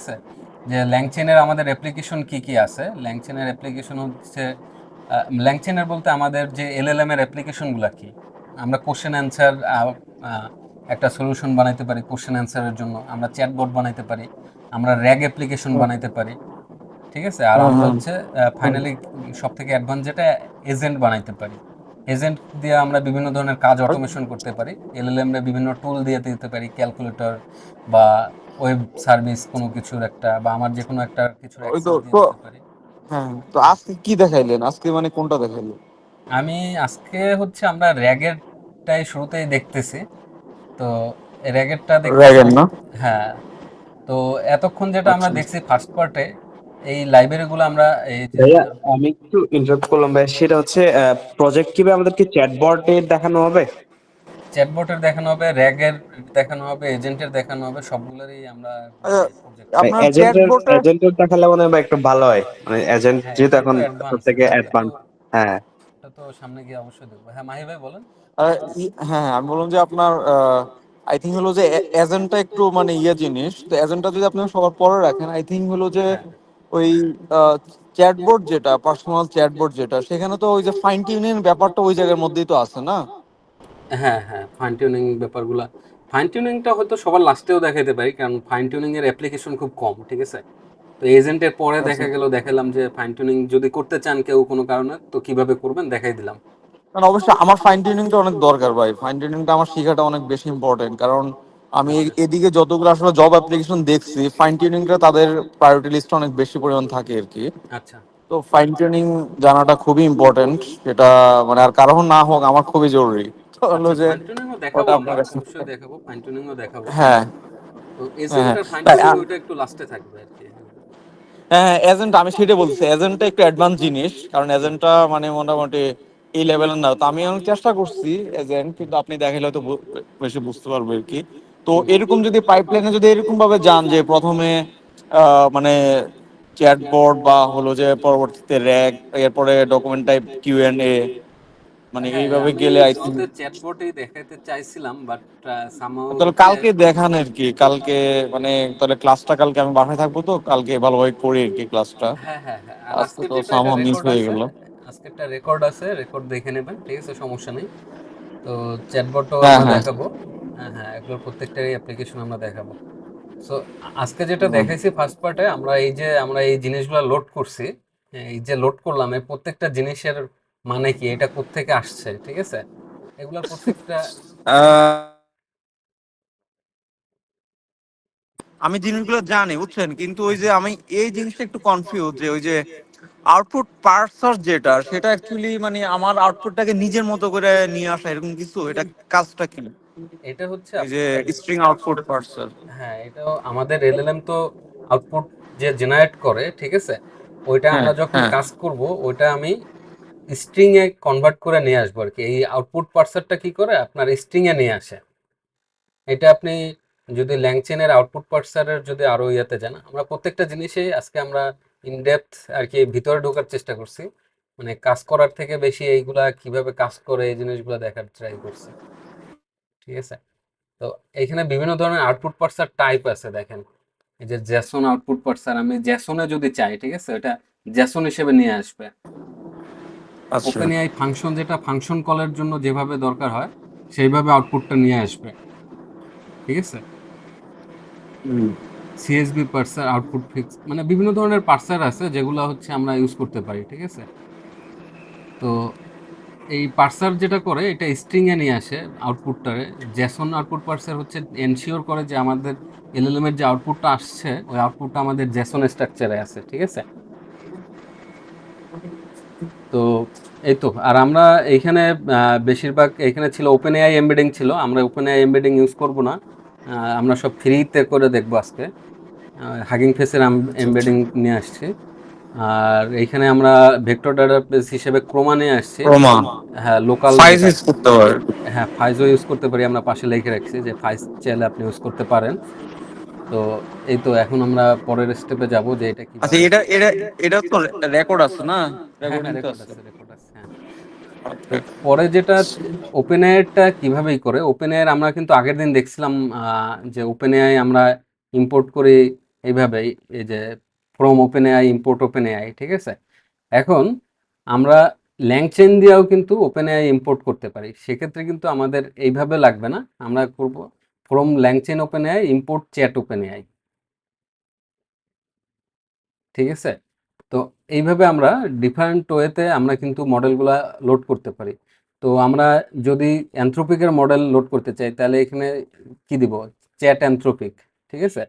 আছে যে ল্যাংচেনের আমাদের অ্যাপ্লিকেশন কি কি আছে। ল্যাংচেনের অ্যাপ্লিকেশন হচ্ছে ল্যাংচেনের বলতে আমাদের যে এলএলএম এর অ্যাপ্লিকেশনগুলো কি, আমরা কোশ্চেন অ্যান্সার একটা সলিউশন বানাইতে পারি। কোশ্চেন অ্যান্সারের জন্য আমরা চ্যাটবট বানাইতে পারি, আমরা র্যাগ অ্যাপ্লিকেশন বানাইতে পারি। ঠিক আছে, আর আমরা হুম। হচ্ছে ফাইনালি সব থেকে অ্যাডভান্স যেটা, এজেন্ট বানাইতে পারি। এজেন্ট দিয়ে আমরা বিভিন্ন ধরনের কাজ অটোমেশন করতে পারি। এলএলএম রে বিভিন্ন টুল দিয়ে দিতে পারি, ক্যালকুলেটর বা ওয়েব সার্ভিস কোনো কিছুর একটা, বা আমার যে কোনো একটা কিছুর ওই তো অ্যাক্সেস দিয়ে তো দিতে পারি। হ্যাঁ, তো হুম। আজকে কি দেখাইলেন? আজকে মানে কোনটা দেখাইলেন? আমি আজকে হচ্ছে আমরা র্যাগেরটাই শুরুতেই দেখতেছি। তো র্যাগেরটা র্যাগের দেখতেছিলাম। না? হ্যাঁ। তো এতক্ষণ যেটা আমরা আচ্ছা। দেখছি ফার্স্ট পার্টে, এই লাইব্রেরিগুলো আমরা এই যে ভাইয়া, আমি একটু ইন্টারাপ্ট করলাম ভাইয়া, সেটা হচ্ছে প্রজেক্ট কিভাবে আমাদেরকে চ্যাটবটে দেখানো হবে? চ্যাটবটের দেখানো হবে, র্যাগের দেখানো হবে, এজেন্টের দেখানো হবে, সবগুলোরই আমরা আচ্ছা, প্রজেক্ট করব। আপনার এজেন্টের চ্যাটবটে এজেন্টের দেখালে মনে হয় একটু ভালো হয়, মানে এজেন্ট হ্যাঁ, যেহেতু এটা এখন তো সব অ্যাডভান্স, থেকে এটা তো অ্যাডভান্স। হ্যাঁ। এটা তো সামনে গিয়ে অবশ্যই দেখবো। হ্যাঁ মাহি ভাই বলেন। হ্যাঁ, আমি বললাম যে আপনার আই থিঙ্ক হলো যে এজেন্টটা একটু মানে জিনিস, তো এজেন্টটা যদি আপনি সবার পরে রাখেন, আই থিঙ্ক হলো যে হ্যাঁ ওই চ্যাটবোর্ড যেটা, পার্সোনাল চ্যাটবোর্ড যেটা, সেখানে তো ওই যে ফাইন টিউনিং ব্যাপারটা ওই জায়গার মধ্যেই তো আছে না? হ্যাঁ হ্যাঁ, ফাইন টিউনিং ব্যাপারগুলা, ফাইন টিউনিংটা হয়তো সবার লাস্টেও দেখাতে পারি, কারণ ফাইন টিউনিং এর অ্যাপ্লিকেশন খুব কম। ঠিক আছে, তো এজেন্টের পরে আচ্ছা, দেখা গেল, দেখালাম যে ফাইন টিউনিং যদি করতে চান কেউ কোনো কারণে, তো কিভাবে করবেন দেখাই দিলাম। কারণ অবশ্যই আমার ফাইন টিউনিংটা অনেক দরকার ভাই, ফাইন টিউনিংটা আমার শেখাটা অনেক বেশি ইম্পর্টেন্ট, কারণ আমি আচ্ছা এদিকে যতগুলো আসলে জব অ্যাপ্লিকেশন দেখছি, ফাইন টিউনিংটা তাদের প্রায়োরিটি লিস্ট অনেক বেশি পরিমাণ থাকে আর কি। আচ্ছা। তো ফাইন টিউনিং জানাটা খুবই ইম্পর্টেন্ট, সেটা মানে আর কারো না হোক, আমার খুবই জরুরি। তো হলো আচ্ছা, যে ফাইন টিউনিংও দেখাবো, ওটা আমরা আপনার কাছে। অবশ্যই দেখাবো, ফাইন টিউনিংও দেখাবো। হ্যাঁ, তো হ্যাঁ, এজেন্ট হ্যাঁ। আর ফাইন টিউনিং ওইটা একটু লাস্টে থাকবে আর কি। হ্যাঁ। হ্যাঁ, এজেন্ট আমি সেটা বলছি, এজেন্টটা একটু অ্যাডভান্স জিনিস, কারণ হুম এজেন্টটা মানে মোটামুটি এই লেভেলের না। তো আমি অনেক চেষ্টা করছি এজেন্ট, হুম কিন্তু আপনি দেখাইলে হয়তো বেশি বুঝতে পারবো আর কি। তো হুম এরকম যদি পাইপলাইনে যদি এরকম ভাবে যান যে প্রথমে মানে চ্যাটবট, বা হলো যে পরবর্তীতে র্যাগ, এরপরে ডকুমেন্ট টাইপ কিউ এন্ড এ, মানে হ্যাঁ, এইভাবে আমি গেলে আই থিঙ্ক। শুরুতে চ্যাটবটেই দেখাতে চাইছিলাম, বাট সামহাউ তাহলে হচ্ছে। কালকে দেখান আর কি, কালকে মানে তাহলে ক্লাসটা, কালকে আমি বাসায় থাকবো, তো কালকে ভালোভাবে করি আর কি ক্লাসটা। হ্যাঁ হ্যাঁ হ্যাঁ, আর আজকে আজকের তো যেটা এটা সামহাও মিস রেকর্ড হয়ে আছে, গেল। আজকেরটা রেকর্ড আছে, রেকর্ড দেখে নেবেন। ঠিক আছে, সমস্যা নেই। তো চ্যাটবটও হ্যাঁ, আমরা হ্যাঁ। দেখাবো। হ্যাঁ হ্যাঁ, এগুলোর প্রত্যেকটারই অ্যাপ্লিকেশন আমরা দেখাবো। সো আজকে যেটা হুম। দেখাইছি ফার্স্ট পার্টে, আমরা এই জিনিসগুলো লোড করছি। এই যে লোড করলাম, এই প্রত্যেকটা জিনিসের মানে কি, এটা কোত্থেকে আসছে। ঠিক আছে, এগুলোর প্রত্যেকটা। আহ, আমি জিনিসগুলো জানি বুঝছেন, কিন্তু ওই যে হ্যাঁ, আমি এই জিনিসটা একটু কনফিউজ যে ওই যে আউটপুট পার্সার যেটা, সেটা অ্যাকচুয়ালি মানে আমার আউটপুটটাকে নিজের মতো করে নিয়ে আসা এরকম কিছু, এটা কাজটা কি? এটা হচ্ছে এই যে আপনার। String output পার্সার। হ্যাঁ, এটা আমাদের এলএলএম তো আউটপুট যে জেনারেট করে। ঠিক আছে, ওইটা হ্যাঁ, আমরা যখন হ্যাঁ। কাজ করব, ওইটা আমি স্ট্রিং এ কনভার্ট করে নিয়ে আসবো আর কি। এই আউটপুট পার্সারটা কি করে আপনার স্ট্রিং এ নিয়ে আসে। এটা আপনি যদি ল্যাংচেনের আউটপুট পার্সারের যদি আরো ইয়াতে যান, আমরা প্রত্যেকটা জিনিসে আজকে আমরা ইনডেপথ আর কি ভিতরে ঢোকার চেষ্টা করছি। মানে কাজ করার থেকে বেশি এইগুলা কিভাবে কাজ করে এই জিনিসগুলো দেখার ট্রাই করছি। ঠিক আছে, তো এখানে বিভিন্ন ধরনের আউটপুট পার্সার টাইপ আছে দেখেন। এই যে জেসন আউটপুট পার্সার, আমি জেসনে যদি চাই, ঠিক আছে, এটা জেসন হিসেবে নিয়ে আসবে। আচ্ছা। ওপেন এআই ফাংশন, যেটা ফাংশন কলের জন্য যেভাবে দরকার হয় সেইভাবে আউটপুটটা নিয়ে আসবে। ঠিক আছে, হুম। সিএসবি পার্সার, আউটপুট ফিক্স, মানে বিভিন্ন ধরনের পার্সার আছে যেগুলো হচ্ছে আমরা ইউজ করতে পারি। ঠিক আছে, তো এই পার্সার যেটা করে, এটা স্ট্রিং এ নিয়ে আসে আউটপুটটারে। জেসন আউটপুট পার্সার হচ্ছে এনশিওর করে যে আমাদের এলএলএম এর যে আউটপুটটা আসছে, ওই আউটপুটটা আমাদের জেসন স্ট্রাকচারে আছে। ঠিক আছে, তো এই তো। আর আমরা এইখানে বেশিরভাগ এখানে ছিল ওপেন এআই এমবেডিং ছিল, আমরা ওপেন এআই এমবেডিং ইউজ করব না। আমরা সব ফ্রিতে করে দেখবো আজকে। হাগিং ফেসের এমবেডিং নিয়ে আসছি। আর এইখানে আমরা ভেক্টর ডাটাবেস হিসেবে ক্রোমা নিয়ে আসছি। ক্রোমা। হ্যাঁ, লোকাল ফাইজ যেটা। ইউজ করতে পারে। হ্যাঁ, ফাইজও ইউজ করতে পারি, আমরা পাশে লিখে রাখছি যে ফাইজ চাইলে আপনি ইউজ করতে পারেন। তো এই তো, এখন আমরা পরের স্টেপে যাব যে এটা আচ্ছা, কিভাবে। এটা এটা এটা তো রেকর্ড আছে না? হ্যাঁ রেকর্ডিং হ্যাঁ, তো রেকর্ড আছে। আছে, রেকর্ড আছে, হ্যাঁ। তো পরে যেটা, ওপেন এআইটা কিভাবেই করে, ওপেন এআই আমরা কিন্তু আগের দিন দেখছিলাম যে ওপেন এআই আমরা ইম্পোর্ট করি এইভাবেই, এই যে from open AI, import open AI, ঠিক আছে। এখন আমরা ল্যাংচেন দিয়েও কিন্তু ওপেন এআই ইম্পোর্ট করতে পারি, সেক্ষেত্রে কিন্তু আমাদের এইভাবে লাগবে না, আমরা করব from LangChain OpenAI import chat OpenAI, ঠিক আছে। তো এইভাবে আমরা ডিফারেন্ট ওয়েতে আমরা কিন্তু মডেলগুলা লোড করতে পারি। তো আমরা যদি অ্যানথ্রোপিকের মডেল লোড করতে চাই তাহলে এখানে কি দিব, চ্যাট অ্যানথ্রোপিক, ঠিক আছে।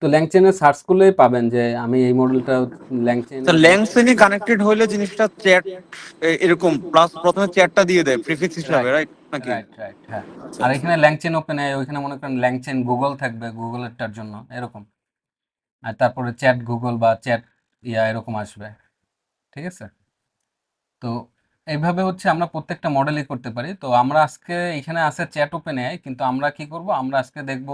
তো ল্যাংচেনে সার্চ করলেই পাবেন যে আমি এই মডেলটা তো ল্যাংচেনের ল্যাংসেনি কানেক্টেড হইলে জিনিসটা চ্যাট এরকম প্লাস প্রথমে চ্যাটটা দিয়ে দেয় প্রিফিক্স হিসাবে, রাইট, রাইট নাকি? রাইট, রাইট, হ্যাঁ। আচ্ছা আর আচ্ছা। এখানে ল্যাংচেন ওপেন এআই, ওইখানে মনে করেন ল্যাংচেন গুগল থাকবে, গুগলেরটার জন্য এরকম, আর তারপরে চ্যাট গুগল বা চ্যাট এরকম আসবে, ঠিক আছে। তো এইভাবে হচ্ছে আমরা প্রত্যেকটা মডেলই করতে পারি। তো আমরা আজকে এখানে আছে চ্যাট ওপেন এআই, কিন্তু আমরা কি করব, আমরা আজকে দেখব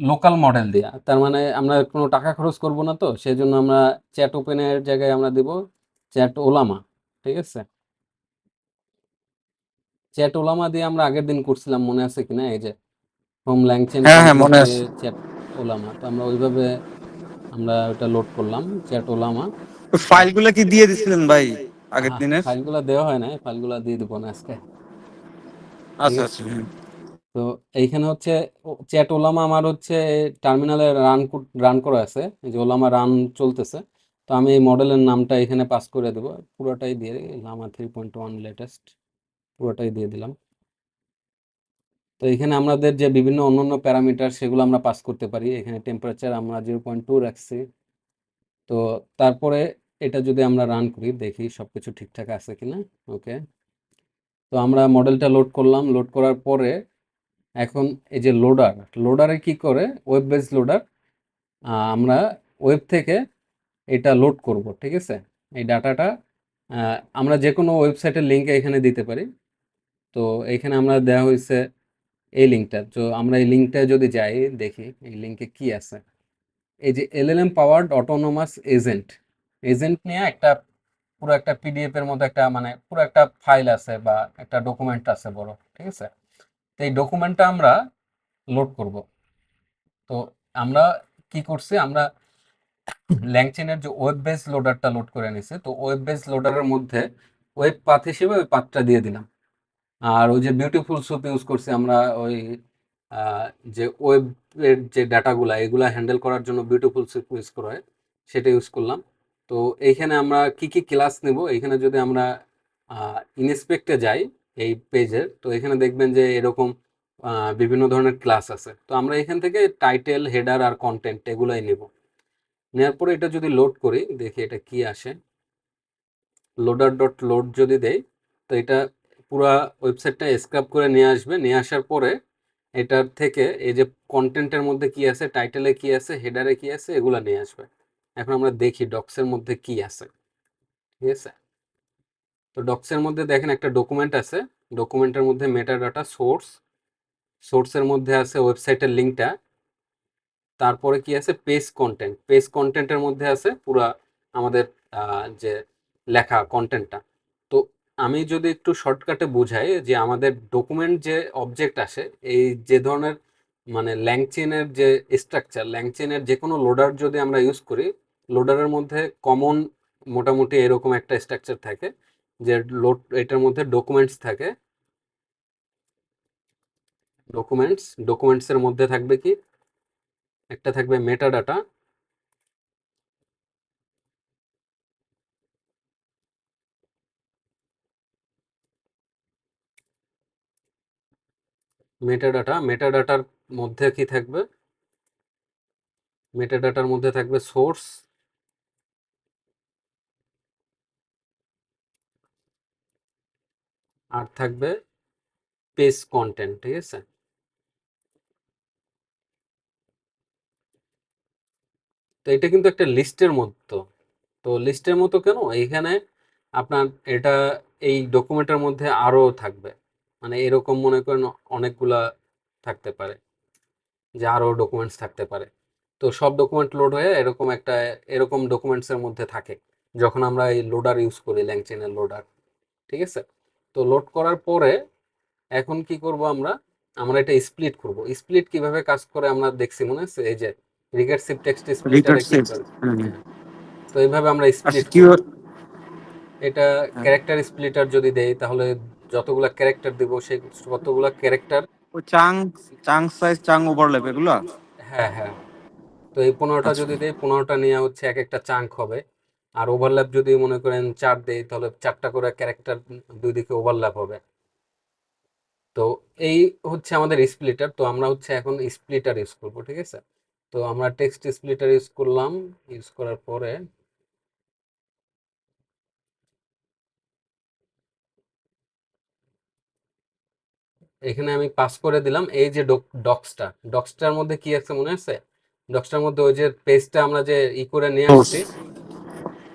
লোকাল মডেল দিয়া, তার মানে আমরা কোনো টাকা খরচ করব না, তো সেই জন্য আমরা চ্যাট ওপেন এর জায়গায় আমরা দেব চ্যাট ওলামা, ঠিক আছে। চ্যাট ওলামা দিয়ে আমরা আগের দিন করছিলাম, মনে আছে কিনা, এই যে ফ্রম ল্যাংচেন হ্যাঁ হ্যাঁ মনে কমপ্লিটলি আছে। চ্যাট ওলামা, তো আমরা ওইভাবে আমরা ওটা লোড করলাম চ্যাট ওলামা। ফাইলগুলো কি দিয়ে দিছিলেন ভাই আগের দিনের? ফাইলগুলো দেওয়া হয় না, ফাইলগুলো দিয়ে দেবো না আজকে, ঠিক আচ্ছা আছে। আচ্ছা হ্যাঁ। তো এইখানে হচ্ছে চ্যাট ওলামা আমার হচ্ছে টার্মিনালে রান করা আছে, এই যে ওলামা রান চলতেছে। তো আমি এই মডেলের নামটা এখানে পাস করে দেবো, পুরোটাই দিয়ে দিই, লামা 3.1 লেটেস্ট, পুরোটাই দিয়ে দিলাম। তো এখানে আমাদের যে বিভিন্ন অন্যান্য প্যারামিটার সেগুলো আমরা পাস করতে পারি, এখানে টেম্পারেচার আমরা 0.2 রাখছি। তো তারপরে এটা যদি আমরা রান করি, দেখি সবকিছু ঠিকঠাক আছে কিনা। ওকে, তো আমরা মডেলটা লোড করলাম, লোড করার পরে এখন এই যে লোডারে কি করে, ওয়েব বেস লোডার, আমরা ওয়েব থেকে এটা লোড করব, ঠিক আছে। এই ডাটাটা আমরা যে কোনো ওয়েবসাইটের লিঙ্ক এখানে দিতে পারি। তো এখানে আমরা দেওয়া হয়েছে এই লিঙ্কটা, তো আমরা এই লিঙ্কটা যদি যাই, দেখি এই লিঙ্কে কি আছে। এই যে LLM powered autonomous agent, agent নিয়ে একটা পুরো একটা পিডিএফ এর মতো একটা, মানে পুরো একটা ফাইল আছে বা একটা ডকুমেন্ট আছে বড়, ঠিক আছে। তো এই ডকুমেন্টটা আমরা লোড করব। তো আমরা কি করছি, আমরা ল্যাংচেনের যে ওয়েব বেস লোডারটা লোড করে নিছি, তো ওয়েব বেস লোডারের মধ্যে ওয়েব পাথ হিসেবে ওই পাথটা দিয়ে দিলাম। আর ওই যে বিউটিফুল সুপ ইউজ করছি আমরা, ওই আহ, যে ওয়েব এর যে ডাটাগুলা এগুলা হ্যান্ডেল করার জন্য বিউটিফুল সুপ ইউজ করা হয়, সেটা ইউজ করলাম। তো এইখানে আমরা কি কি ক্লাস নেব, এখানে যদি আমরা ইনস্পেক্টে যাই এই পেজের, তো এখানে দেখবেন যে এরকম বিভিন্ন ধরনের ক্লাস আছে। তো আমরা এখান থেকে টাইটেল, হেডার আর কন্টেন্ট এগুলাই নেব। নেওয়ার পরে এটা যদি লোড করি, দেখি এটা কি আসে। লোডার ডট লোড যদি দেই, তো এটা পুরা ওয়েবসাইটটা স্ক্রাব করে নিয়ে আসবে, নিয়ে আসার পরে এটার থেকে এই যে কন্টেন্টের মধ্যে কি আছে, টাইটেলে কি আছে, হেডারে কি আছে, এগুলা নিয়ে আসবে। এখন আমরা দেখি ডক্সের মধ্যে কি আছে, ঠিক আছে। তো ডক্সের মধ্যে দেখেন একটা ডকুমেন্ট আছে, ডকুমেন্টের মধ্যে মেটা ডাটা সোর্স, সোর্সের মধ্যে আছে ওয়েবসাইটের লিঙ্কটা, তারপরে কি আছে পেজ কন্টেন্ট, পেজ কন্টেন্টের মধ্যে আছে পুরা আমাদের যে লেখা কন্টেন্টটা। তো আমি যদি একটু শর্টকাটে বুঝাই, যে আমাদের ডকুমেন্ট যে অবজেক্ট আসে, এই যে ধরনের মানে ল্যাংচেনের যে স্ট্রাকচার, ল্যাংচেনের যে কোনো লোডার যদি আমরা ইউজ করি, লোডারের মধ্যে কমন মোটামুটি এরকম একটা স্ট্রাকচার থাকে, যে লোড এটার মধ্যে ডকুমেন্টস থাকে, ডকুমেন্টসের মধ্যে থাকবে কি, একটা থাকবে মেটা ডাটা, মেটা ডাটার মধ্যে কি থাকবে, মেটা ডাটার মধ্যে থাকবে সোর্স, আর থাকবে পেজ কন্টেন্ট, ঠিক আছে। তো এটা কিন্তু একটা লিস্টের মতো। তো লিস্টের মতো কেন, এইখানে আপনার এটা এই ডকুমেন্টের মধ্যে আরো থাকবে, মানে এরকম মনে করেন অনেকগুলা থাকতে পারে, যে আরো ডকুমেন্টস থাকতে পারে। তো সব ডকুমেন্ট লোড হয়ে এরকম একটা, এরকম ডকুমেন্টসের মধ্যে থাকে যখন আমরা এই লোডার ইউজ করি, ল্যাংচেনের লোডার, ঠিক আছে। তো লোড করার পরে এখন কি করব আমরা, আমরা এটা স্প্লিট করব। স্প্লিট কিভাবে কাজ করে আমরা দেখছি, মনে আছে? এই যে রিকারসিভ টেক্সট স্প্লিটারে কি রিকার্সিভ। করে। হ্যাঁ, তো এইভাবে আমরা আচ্ছা স্প্লিট কি করব। এটা ক্যারেক্টার স্প্লিটার যদি দেই, তাহলে যতগুলা ক্যারেক্টার দিব সেই কতগুলা ক্যারেক্টার। ওই চাং সাইজ, চাং ওভারল্যাপ এগুলা? হ্যাঁ, হ্যাঁ। তো এই 15টা আচ্ছা। যদি দেই, 15টা নিয়ে হচ্ছে এক একটা চাঙ্ক হবে। আর ওভারল্যাপ যদি মনে করেন 4 দেই, তাহলে 4টা করে ক্যারেক্টার দুই দিকে ওভারল্যাপ হবে। তো এই হচ্ছে আমাদের স্প্লিটার। তো আমরা হচ্ছে এখন স্প্লিটার ইউজ করব, ঠিক আছে? তো আমরা টেক্সট স্প্লিটার ইউজ করলাম। ইউজ করার পরে এখানে আমি পাস করে দিলাম এই যে ডক্সটার মধ্যে কি আছে মনে আছে? ডক্সটার মধ্যে ওই যে পেজটা আমরা যে করে নিয়ে আসছি,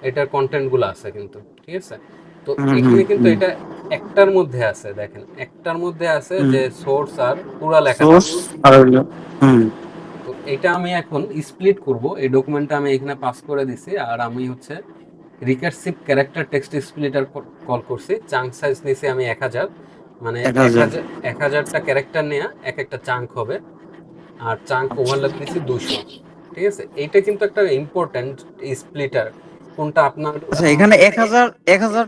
এটার কন্টেন্ট গুলো আছে কিন্তু, ঠিক আছে? তো হুম হুম এখানে কিন্তু হুম এটা একটার মধ্যে আছে, দেখেন একটার মধ্যে আছে হুম। যে সোর্স আর পুরা লেখাটা। সোর্স আর হইলো হুম। তো এটা আমি এখন স্প্লিট করব। এই ডকুমেন্টটা আমি এখানে পাস করে দিছি, আর আমি হচ্ছে recursive character text splitter call করছি। চাঙ্ক সাইজ নিছি আমি 1000, মানে 1000। 1000টা ক্যারেক্টার নেয়া এক একটা চাঙ্ক হবে। আর চাঙ্ক আচ্ছা ওভারল্যাপ দিছি 200, ঠিক আছে? এইটা কিন্তু একটা ইম্পর্টেন্ট স্প্লিটার। কোনটা আপনার আচ্ছা, এখানে 1000, 1000,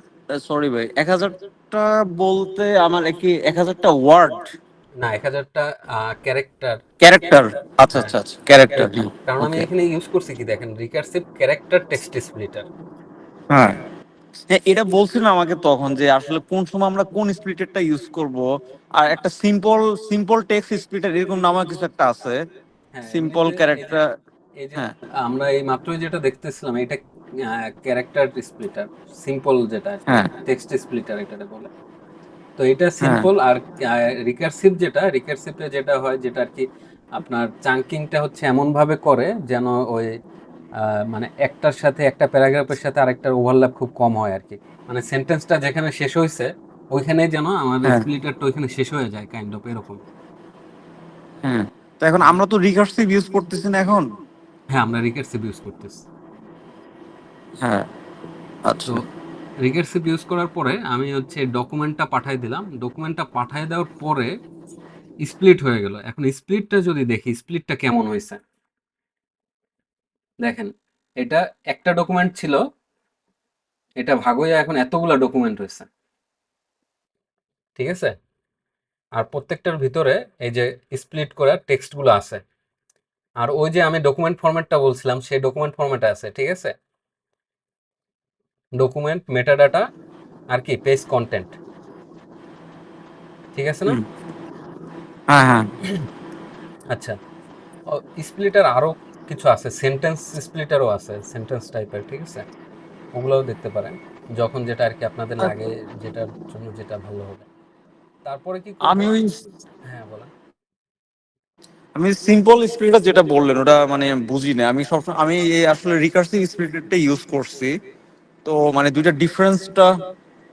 সরি ভাই, 1000টা বলতে আমার কি 1000টা ওয়ার্ড? না, 1000টা ক্যারেক্টার। ক্যারেক্টার? আচ্ছা হ্যাঁ, আচ্ছা আচ্ছা, ক্যারেক্টার, character। হ্যাঁ। কারণ আমি ওকে। এখানে ইউজ করছি কি দেখেন, রিকারসিভ ক্যারেক্টার টেক্সট স্প্লিটার। হ্যাঁ হ্যাঁ, এটা বলছিল আমাকে তখন যে আসলে কোন সময় আমরা কোন স্প্লিটারটা ইউজ করব। আর একটা সিম্পল সিম্পল টেক্সট স্প্লিটার এরকম নামে কিছু একটা আছে, হ্যাঁ, সিম্পল এমনিতে ক্যারেক্টার। এই যে হ্যাঁ আমরা এই মাত্রই যেটা দেখতেছিলাম, এটা ক্যারেক্টার স্প্লিটার, সিম্পল যেটা আর কি, হ্যাঁ টেক্সট স্প্লিটার এটাতে বলে। তো এটা হ্যাঁ সিম্পল। আর রিকারসিভে যেটা হয়, যেটা আর কি আপনার চাঙ্কিংটা হচ্ছে এমন ভাবে করে যেন ওই মানে একটার সাথে একটা প্যারাগ্রাফের সাথে আরেকটার ওভারল্যাপ খুব কম হয় আর কি। মানে সেন্টেন্সটা যেখানে শেষ হয়েছে ওইখানেই যেন আমাদের হ্যাঁ স্প্লিটারটা ওইখানে শেষ হয়ে যায়, কাইন্ড অফ এরকম। হ্যাঁ। তো এখন আমরা তো রিকার্সিভ ইউজ করতেছি না এখন। হ্যাঁ, আমরা রিকারসিভ ইউজ করতেছি। হ্যাঁ। তো আচ্ছা। রিকারসিভ ইউজ করার পরে আমি হচ্ছে ডকুমেন্টটা পাঠাই দিলাম। ডকুমেন্টটা পাঠাই দেওয়ার পরে স্প্লিট হয়ে গেল। এখন স্প্লিটটা যদি দেখি, স্প্লিটটা কেমন হয়েছে দেখেন। এটা একটা ডকুমেন্ট ছিল, এটা ভাগ হয়ে এখন এতগুলা ডকুমেন্ট হয়েছে, ঠিক আছে? আর প্রত্যেকটার ভিতরে এই যে স্প্লিট করা টেক্সটগুলো আছে। আর ওই যে আমি ডকুমেন্ট ফরম্যাটটা বলছিলাম, সেই ডকুমেন্ট ফরম্যাটে আছে, ঠিক আছে? ডকুমেন্ট মেটাডাটা আর কি পেজ কন্টেন্ট, ঠিক আছে না? হুম। হ্যাঁ হ্যাঁ। আচ্ছা, স্প্লিটার আরো কিছু আছে, সেন্টেন্স স্প্লিটারও আছে, সেন্টেন্স টাইপের, ঠিক আছে? ওগুলোও দেখতে পারেন যখন যেটা আর কি আপনাদের লাগে, যেটার জন্য যেটা ভালো হবে। তারপরে কি করব? আমি ওই হ্যাঁ, বলেন। আমি সিম্পল স্প্লিটার যেটা বললেন ওটা মানে বুঝি না। আমি সবসময় আমি এই আসলে রিকার্সিভ স্প্লিটারটা ইউজ করছি। তো মানে দুইটা ডিফারেন্সটা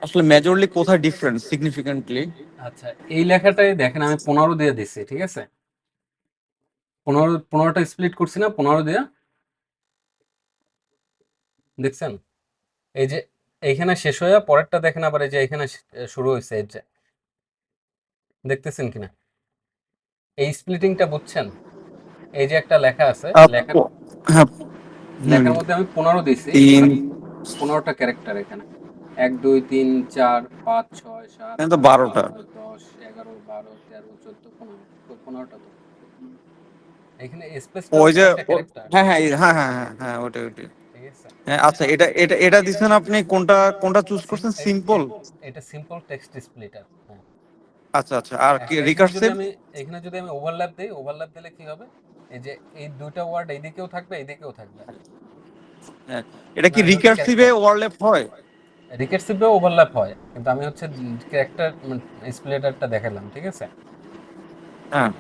আসলে মেজরলি কোথায় ডিফারেন্স সিগনিফিকেন্টলি? আচ্ছা, এই লেখাটাই দেখেন আমি 15 দিয়ে দিছি, ঠিক আছে? 15টা স্প্লিট করছি না 15 দিয়ে, দেখছেন? এই যে এইখানে শেষ হয়ে পরেরটা দেখেন, আবার এই যে এখানে শুরু হয়েছে, এই যে দেখতেছেন কিনা এই স্প্লিটিংটা, বুঝছেন? এই যে একটা লেখা আছে, হ্যাঁ। হুম। লেখার মধ্যে আমি 15 দিছি, তিন। মানে 15টা ক্যারেক্টার এখানে। 1 2 3 4 5 6 7 এখানে তো 8 12টা। 9 10 11 12 13 14 15, তো 15টা তো এখানে স্পেসটা ওই হচ্ছে যে একটা ক্যারেক্টার, হ্যাঁ হ্যাঁ হ্যাঁ হ্যাঁ হ্যাঁ হ্যাঁ, ওটা ওটা। ঠিক আছে? হ্যাঁ আচ্ছা, এটা এটা এটা দিচ্ছেন আপনি কোনটা কোনটা চুজ করছেন, সিম্পল? এটা সিম্পল টেক্সট স্প্লিটার। হ্যাঁ। আচ্ছা আচ্ছা, আর কি এখানে যদি রিকার্সিভ? আমি ওভারল্যাপ দেই, ওভারল্যাপ দিলে কি হবে? এই যে এই দুইটা ওয়ার্ড এইদিকেও থাকবে, এইদিকেও থাকবে, হ্যাঁ। এটা কি মানে দুইটা রিকার্সিভে ক্যারেক্টার। ওভারল্যাপ হয়? রিকারসিভেও ওভারল্যাপ হয়, কিন্তু আমি হচ্ছে ক্যারেক্টার স্প্লিটারটা দেখালাম, ঠিক আছে? হ্যাঁ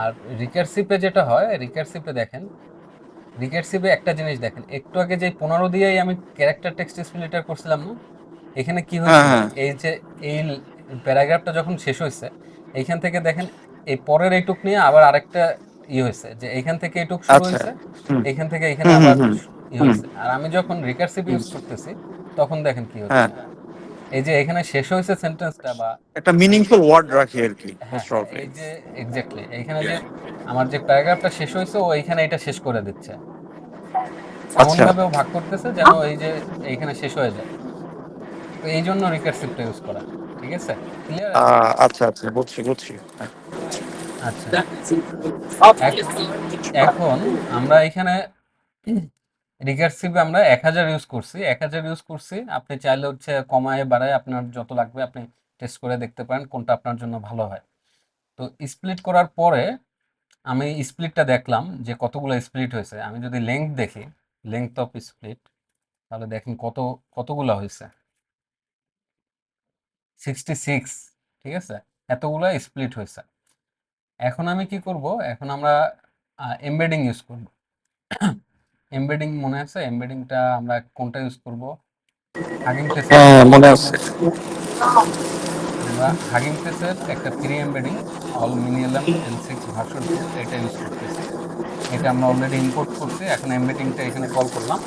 আর রিকারসিভে যেটা হয়, রিকারসিভে দেখেন, রিকারসিভে একটা জিনিস দেখেন, একটু আগে যে 15 দিয়েই আমি ক্যারেক্টার টেক্সট স্প্লিটার করছিলাম না, এখানে কি হ্যাঁ হয়েছিল? হ্যাঁ। এই যে এই প্যারাগ্রাফটা যখন শেষ হয়েছে, এইখান থেকে দেখেন এই পরের এইটুক নিয়ে আবার আরেকটা হয়েছে, যে এইখান থেকে এইটুক শুরু আচ্ছা। হয়েছে, হুম এইখান থেকে এখানে হুম হুম আবার হুম হুম হয়েছে। আর আমি যখন রিকারসিভ হুম। ইউজ করতেছি তখন দেখেন কি হচ্ছে, হ্যাঁ এই যে এখানে শেষ হয়েছে সেন্টেন্সটা বা একটা মিনিংফুল ওয়ার্ড রাখি আর কি হ্যাঁ মোস্ট হ্যাঁ প্রবাবলি। এই যে এক্স্যাক্টলি এইখানে যে আমার যে প্যারাগ্রাফটা শেষ হয়েছে ও এইখানে এটা শেষ করে দিচ্ছে, এমন আচ্ছা। ভাবেও ভাগ করতেছে যেন এই যে এইখানে শেষ হয়ে যায়। তো এই জন্য রিকার্সিভটা ইউজ করা। ঠিক আছে, ক্লিয়ার এখন? আচ্ছা আচ্ছা, বুঝছি বুঝছি। আচ্ছা, এখন এখন আমরা এখানে রিকার্সিভ আমরা 1000 ইউজ করছি, 1000 ইউজ করছি। আপনি চাইলে হচ্ছে কমায় বাড়ায় আপনার যত লাগবে আপনি টেস্ট করে দেখতে পারেন কোনটা আপনার জন্য ভালো হয়। তো স্প্লিট করার পরে আমি স্প্লিটটা দেখলাম যে কতগুলো স্প্লিট হয়েছে। আমি যদি লেংথ দেখি, লেংথ অফ স্প্লিট, তাহলে দেখেন কতগুলো হয়েছে, 66। ঠিক আছে, এতগুলো স্প্লিট হয়েছে। এখন আমি কি করব, এখন আমরা এমবেডিং ইউজ করব। এমবেডিং মনে আছে? এমবেডিংটা আমরা কোনটা ইউজ করব? হাগিং ফেসের হ্যাঁ, একটা মনে আছে। আমরা হাগিং ফেসের একটা free embedding all minimum N6 version 2 এটা ইউজ করতেছি। এটা আমরা অলরেডি ইম্পোর্ট করছি। এখন এমবেডিংটা এখানে কল করলাম।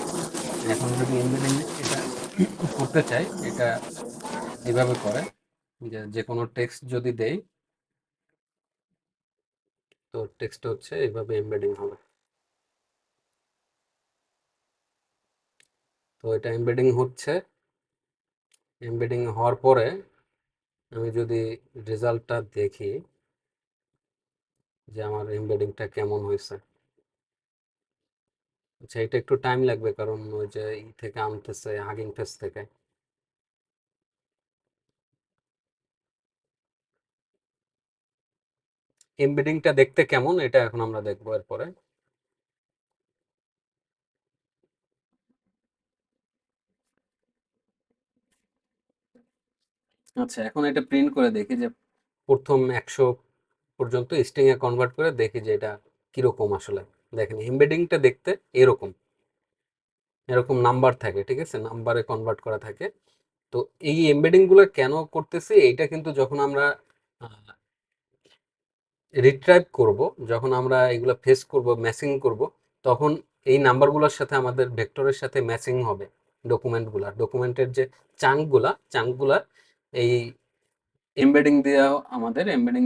এখন যদি এমবেডিং এটা করতে চাই, এটা এইভাবে করে যে যে কোনো টেক্সট যদি দেই, তো টেক্সট হচ্ছে এইভাবে এমবেডিং হবে। তো এটা এমবেডিং হচ্ছে, এমবেডিং হওয়ার পরে আমি যদি রেজাল্টটা দেখি যে আমার এমবেডিংটা কেমন হয়েছে। আচ্ছা, এটা একটু টাইম লাগবে কারণ ওই যে ই থেকে আনতেছে, হাগিং ফেস থেকে। এমবেডিংটা দেখতে কেমন এটা এখন আমরা দেখবো এরপরে। আচ্ছা, এখন এটা প্রিন্ট করে দেখি যে প্রথম 100 পর্যন্ত স্ট্রিং এ কনভার্ট করে দেখি যে এটা কিরকম আসলে। দেখেন এমবেডিংটা দেখতে এরকম এরকম নাম্বার থাকে, ঠিক আছে, নাম্বারে কনভার্ট করা থাকে। তো এই এমবেডিং গুলো কেন করতেছি, এইটা কিন্তু যখন আমরা রিট্রাইভ করব, যখন আমরা এগুলো ফেস করব, ম্যাচিং করব, তখন এই নাম্বারগুলোর সাথে আমাদের ভেক্টরের সাথে ম্যাচিং হবে। ডকুমেন্টের যে চাঙ্কগুলা এই এমবেডিং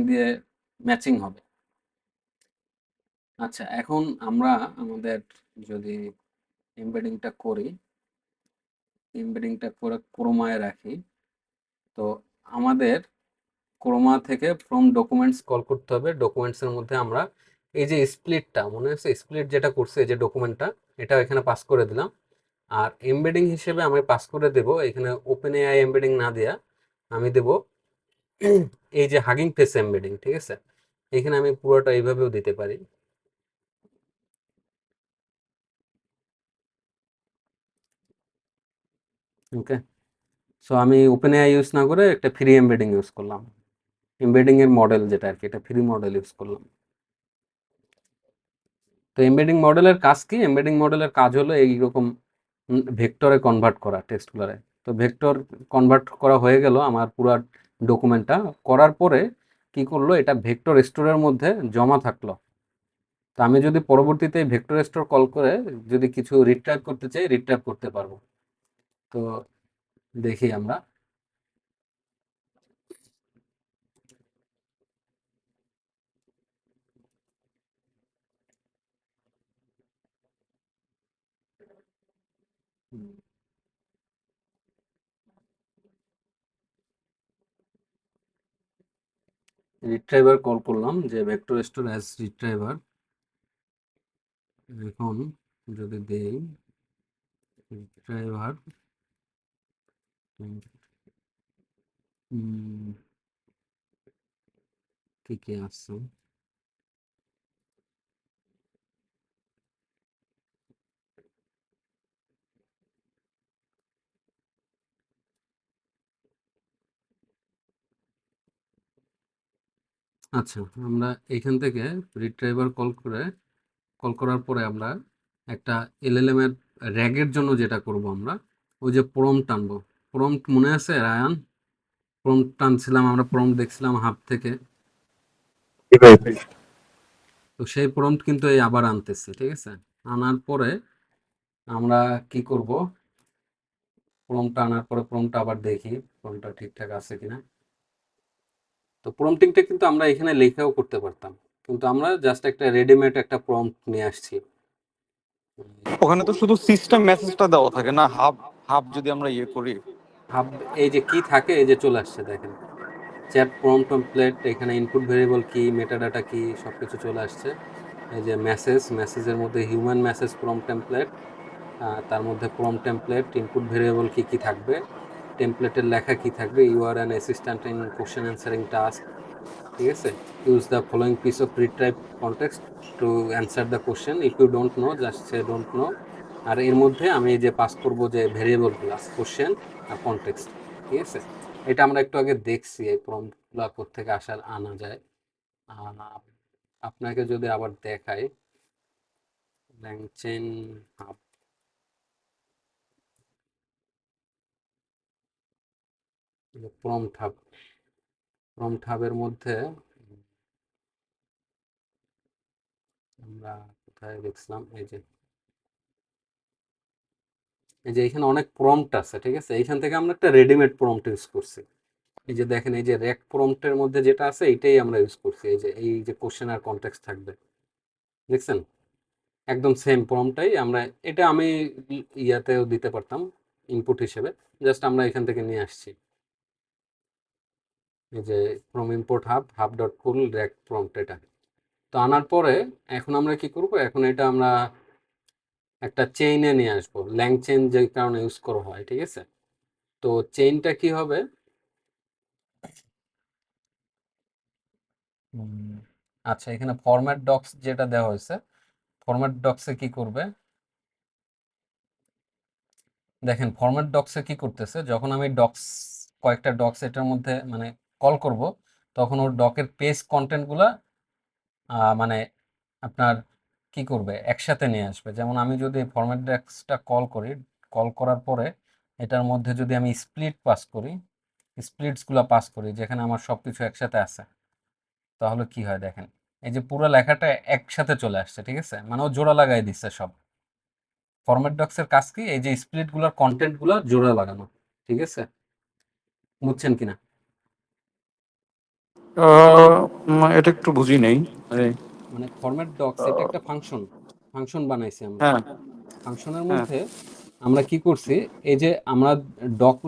দিয়ে ম্যাচিং হবে। আচ্ছা, এখন আমরা আমাদের যদি এমবেডিংটা করে ক্রোমায় রাখি, তো আমাদের ক্রোমা থেকে ফ্রম ডকুমেন্টস কল করতে হবে। ডকুমেন্টসের মধ্যে আমরা এই যে স্প্লিটটা মনে আছে, স্প্লিট যেটা করছে এই যে ডকুমেন্টটা, এটা এখানে পাস করে দিলাম। আর এমবেডিং হিসেবে আমি পাস করে দেব এখানে ওপেন এআই এমবেডিং না দেয়া, আমি দেব এই যে হাগিং ফেস এমবেডিং। ঠিক আছে, এখানে আমি পুরোটা এইভাবেও দিতে পারি। ওকে, সো আমি ওপেন এআই ইউজ না করে একটা ফ্রি এমবেডিং ইউজ করলাম। এমবেডিং এর মডেল যেটা আর কি, এটা ফ্রি মডেল ইউজ করলাম। তো এমবেডিং মডেলের কাজ কি? এমবেডিং মডেলের কাজ হলো এইরকম ভেক্টরে কনভার্ট করা টেক্সটগুলোরে। তো ভেক্টর কনভার্ট করা হয়ে গেল আমার পুরো ডকুমেন্টটা। করার পরে কি করলো, এটা ভেক্টর স্টোরের মধ্যে জমা থাকলো। তো আমি যদি পরবর্তীতে ভেক্টর স্টোর কল করে যদি কিছু রিট্রাইভ করতে চাই, রিট্রাইভ করতে পারবো। তো দেখি আমরা রিট্রাইভার কল করলাম যে ভেক্টর স্টোর অ্যাজ রিট্রাইভার। এখন যদি দেই রিট্রাইভার, কি কি আসছে, আচ্ছা আমরা এখান থেকে রিট্রাইভার কল করার পরে আমরা একটা এলএলএম এর র্যাগের জন্য যেটা করব, আমরা ওই যে প্রম্পট টানবো। প্রম্পট মনে আছে রায়ান? প্রম্পট টানছিলাম আমরা, প্রম্পট দেখছিলাম হাব থেকে। তো সেই প্রম্পট কিন্তু এই আবার আনতেছি। ঠিক আছে, আনার পরে আমরা কি করব, প্রম্পট আনার পরে প্রম্পট আবার দেখি প্রম্পটটা ঠিকঠাক আছে কিনা। তো প্রম্পটিংটা কিন্তু আমরা এখানে লেখাও করতে পারতাম, কিন্তু আমরা জাস্ট একটা রেডিমেড একটা প্রম্পট নিয়ে আসছি। ওখানে তো শুধু সিস্টেম মেসেজটা দেওয়া থাকে না, হাব হাব যদি আমরা ইয়ে করি। হাব, এই যে কি থাকে, এই যে চলে আসছে দেখেন, চ্যাট প্রম্পট টেমপ্লেট, এখানে ইনপুট ভেরিয়েবল কি, মেটাডাটা কি, সবকিছু চলে আসছে। এই যে মেসেজের মধ্যে হিউম্যান মেসেজ প্রম্পট টেমপ্লেট, তার মধ্যে প্রম্পট টেমপ্লেট, ইনপুট ভেরিয়েবল কি কি থাকবে, টেমপ্লেটের লেখা কি থাকবে, you are an assistant in question answering task, ঠিক আছে। Use the following piece of retrieve context to answer the question, if you don't know just say don't know. আর এর মধ্যে আমি যে পাস করবো যে ভেরিয়েবলগুলো, কোশ্চেন আর কনটেক্সট, ঠিক আছে। এটা আমরা একটু আগে দেখছি এই প্রম্পটগুলো কোত্থেকে আনা যায়। আপনাকে যদি আবার দেখাই, ল্যাংচেন হাব, প্রম্পট হাবের মধ্যে আমরা কোথায় দেখছিলাম, এই যে এখানে অনেক প্রম্পট আছে, ঠিক আছে। এইখান থেকে আমরা একটা রেডিমেড প্রম্পট ইউজ করছি। এই যে দেখেন, এই যে রেক প্রম্পটের মধ্যে যেটা আছে এটাই আমরা ইউজ করছি। এই যে কোশ্চেন আর কনটেক্সট থাকবে, দেখছেন, একদম সেম প্রম্পটটাই আমরা, এটা আমি ইয়াতেও দিতে পারতাম ইনপুট হিসেবে, জাস্ট আমরা এখান থেকে নিয়ে আসছি। এই যে from import hub dot pool rake prompt, এটা তো আনার পরে এখন আমরা কি করব, এখন এটা আমরা একটা চেইনে নিয়ে আসবো, ল্যাং চেইন যে কারণে ইউজ করা হয়, ঠিক আছে। তো চেইনটা কি হবে, আচ্ছা এখানে ফরম্যাট ডক্স যেটা দেওয়া হয়েছে, ফরম্যাট ডক্সে কি করবে, দেখেন ফরম্যাট ডক্সে কি করতেছে, যখন আমি কয়েকটা ডক্স এটার মধ্যে মানে কল করব, তখন ওর ডকের পেজ কন্টেন্টগুলা মানে আপনার কি করবে, একসাথে নিয়ে আসবে। যেমন আমি যদি ফরম্যাট ডক্সটা কল করি, কল করার পরে এটার মধ্যে যদি আমি স্প্লিটসগুলো পাস করি, যেখানে আমার সবকিছু একসাথে আছে, তাহলে কি হয় দেখেন, এই যে পুরো লেখাটা একসাথে চলে আসছে, ঠিক আছে, মানে ও জোড়া লাগাই দিচ্ছে সব। ফরম্যাট ডক্সের কাজ কি, এই যে স্প্লিটগুলোর কন্টেন্টগুলো জোড়া লাগানো, ঠিক আছে, বুঝছেন কিনা। এটা একটু বুঝি নেই মানে। মানে ফরম্যাট ডক্স এটা একটা ফাংশন বানাইছি আমরা। হ্যাঁ, ফাংশনের হ্যাঁ, মধ্যে আমরা কি করছি, এই যে আমরা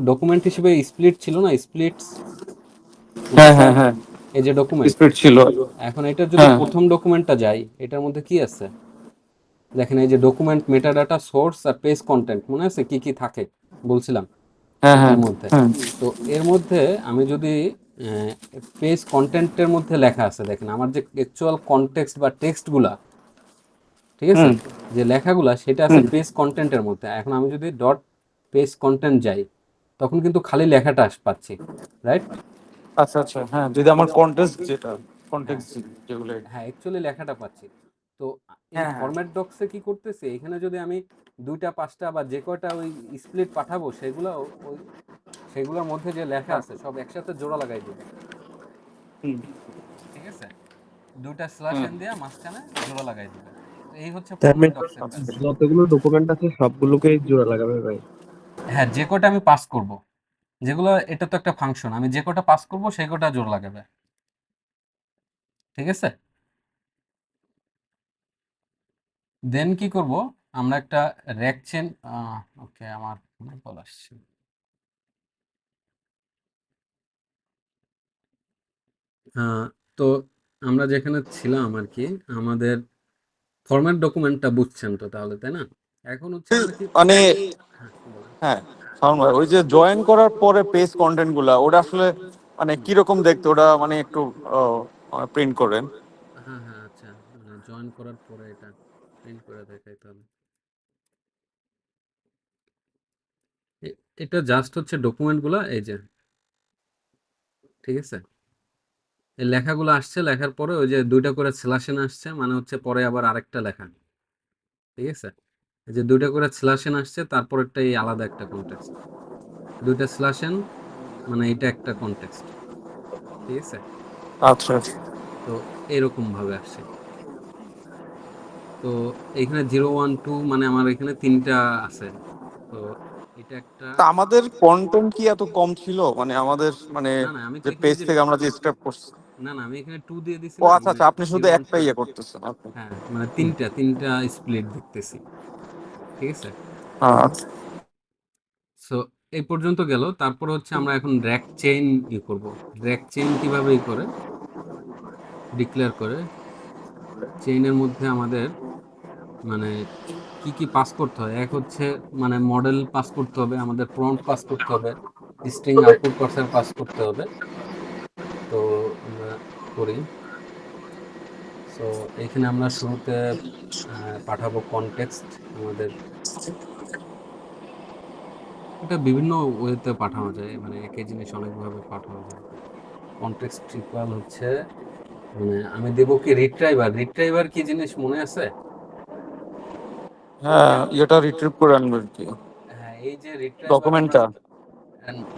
ডকুমেন্ট হিসেবে স্প্লিট ছিল না, স্প্লিটস হ্যাঁ, ডেটা, হ্যাঁ, হ্যাঁ, এই যে ডকুমেন্ট, স্পিড ছিল। এখন এটা যদি হ্যাঁ, প্রথম ডকুমেন্টটা যাই, এটার মধ্যে কি আছে দেখেন, এই যে ডকুমেন্ট, মেটাডাটা, সোর্স আর পেজ কন্টেন্ট, মনে আছে কি কি থাকে বলছিলাম হ্যাঁ, হ্যাঁ, এর মধ্যে। হ্যাঁ, তো এর মধ্যে আমি যদি পেজ কন্টেন্টের মধ্যে লেখা আছে, দেখেন আমার যে অ্যাকচুয়াল কনটেক্সট বা টেক্সটগুলা, ঠিক আছে, হুম, যে লেখাগুলা সেটা আছে হুম। পেজ কন্টেন্টের মধ্যে। এখন আমি যদি ডট পেজ কন্টেন্ট যাই, তখন কিন্তু খালি লেখাটা পাচ্ছি, রাইট। আচ্ছা, আচ্ছা, হ্যাঁ, যদি আমার কন্টেক্সট যেটা হ্যাঁ, কন্টেক্সট যেগুলো। হ্যাঁ, অ্যাকচুয়ালি লেখাটা পাচ্ছি। তো এই হ্যাঁ, হ্যাঁ, ফরম্যাট ডক্সে কি করতেছে, এখানে যদি আমি 2টা 5টা বা যে কয়টা ওই স্প্লিট পাঠাবো, ওই সেগুলোর মধ্যে যে লেখা আছে সব একসাথে জোড়া লাগাই দিবে, হুম, ঠিক আছে, 2টা স্ল্যাশ হুম। এন দিয়ে মাঝখানে জোড়া লাগাই দিবে। তো এই হচ্ছে তার ফরম্যাট মানে ডক্সের কাজ। আচ্ছা। যতগুলো ডকুমেন্ট আছে সবগুলোকে জোড়া লাগাবে ভাই? হ্যাঁ, যে কয়টা আমি পাস করব, যেগুলো, এটা তো একটা ফাংশন, আমি যে কটা পাস করব সেই কটা জোড়া লাগাবে, ঠিক আছে। দেন কি করব, আমরা একটা র্যাক চেন, ওকে আমার ফোনে কল আসছে। তো আমরা যেখানে ছিলাম আর কি, আমাদের ফরম্যাট ডকুমেন্টটা বুঝছেন তো তাহলে, তাই না। এখন হচ্ছে আমরা কি, মানে হ্যাঁ বলেন। হ্যাঁ, সাউন্ড ভাই, ওই যে জয়েন করার পরে পেজ কন্টেন্ট গুলা ওটা আসলে মানে হুম, কিরকম দেখতে, ওটা মানে একটু প্রিন্ট করেন। হ্যাঁ হ্যাঁ, আচ্ছা, মানে জয়েন করার পরে এটা প্রিন্ট করে দেখাই তাহলে। এটা জাস্ট হচ্ছে ডকুমেন্টগুলা, এই যে, ঠিক আছে, এই লেখাগুলো আসছে, লেখার পরে ওই যে 2টা করে স্ল্যাশন আসছে, মানে হচ্ছে পরে আবার আরেকটা লেখা, ঠিক আছে। এই যে 2টা করে স্ল্যাশন আসছে, তারপরেরটা এই আলাদা একটা কনটেক্সট, 2টা স্ল্যাশন, মানে এটা একটা কনটেক্সট, ঠিক আছে। আচ্ছা, তো এরকম ভাবে আসছে। তো এখানে 0 1 2 মানে আমার এখানে 3টা আছে। তো এটা একটা তা আমাদের কন্টেন্ট কি এত কম ছিল, মানে আমাদের মানে না না আমি তো যে এখানে পেজ যে থেকে আমরা যে স্ক্র্যাপ করছি? না না আমি এখানে 2 দিয়ে দিছি ও না, আচ্ছা মানে আচ্ছা, আপনি শুধু 0 1 একটা 2। ইয়ে করতেছেন, ওকে। হ্যাঁ, মানে তিনটা স্প্লিট দেখতেছি, ঠিক আছে। আচ্ছা। সো এই পর্যন্ত গেল। তারপর হচ্ছে আমরা এখন র্যাক চেইন করব। র্যাক চেইন কিভাবে করে ডিক্লেয়ার করে, চেইনের মধ্যে আমাদের মানে কি কি পাস করতে হয়। এক হচ্ছে মানে মডেল পাস করতে হবে, আমাদের প্রম্পট পাস করতে হবে, স্ট্রিং আউটপুট পার্সার পাস করতে হবে। তো আমরা করি। সো এখানে আমরা শুরুতে পাঠাবো কনটেক্সট আমাদের। এটা বিভিন্ন ওয়েতে পাঠানো যায়, মানে একই জিনিস অনেকভাবে পাঠানো যায়। কনটেক্সট ইকুয়াল হচ্ছে মানে আমি দেব কি রিট্রাইভার। রিট্রাইভার কি জিনিস মনে আছে? হ্যাঁ, এটা রিট্রিভ করে আনবে আর কি, হ্যাঁ, এই যে রিট্রাইভার আমরা ডকুমেন্টটা।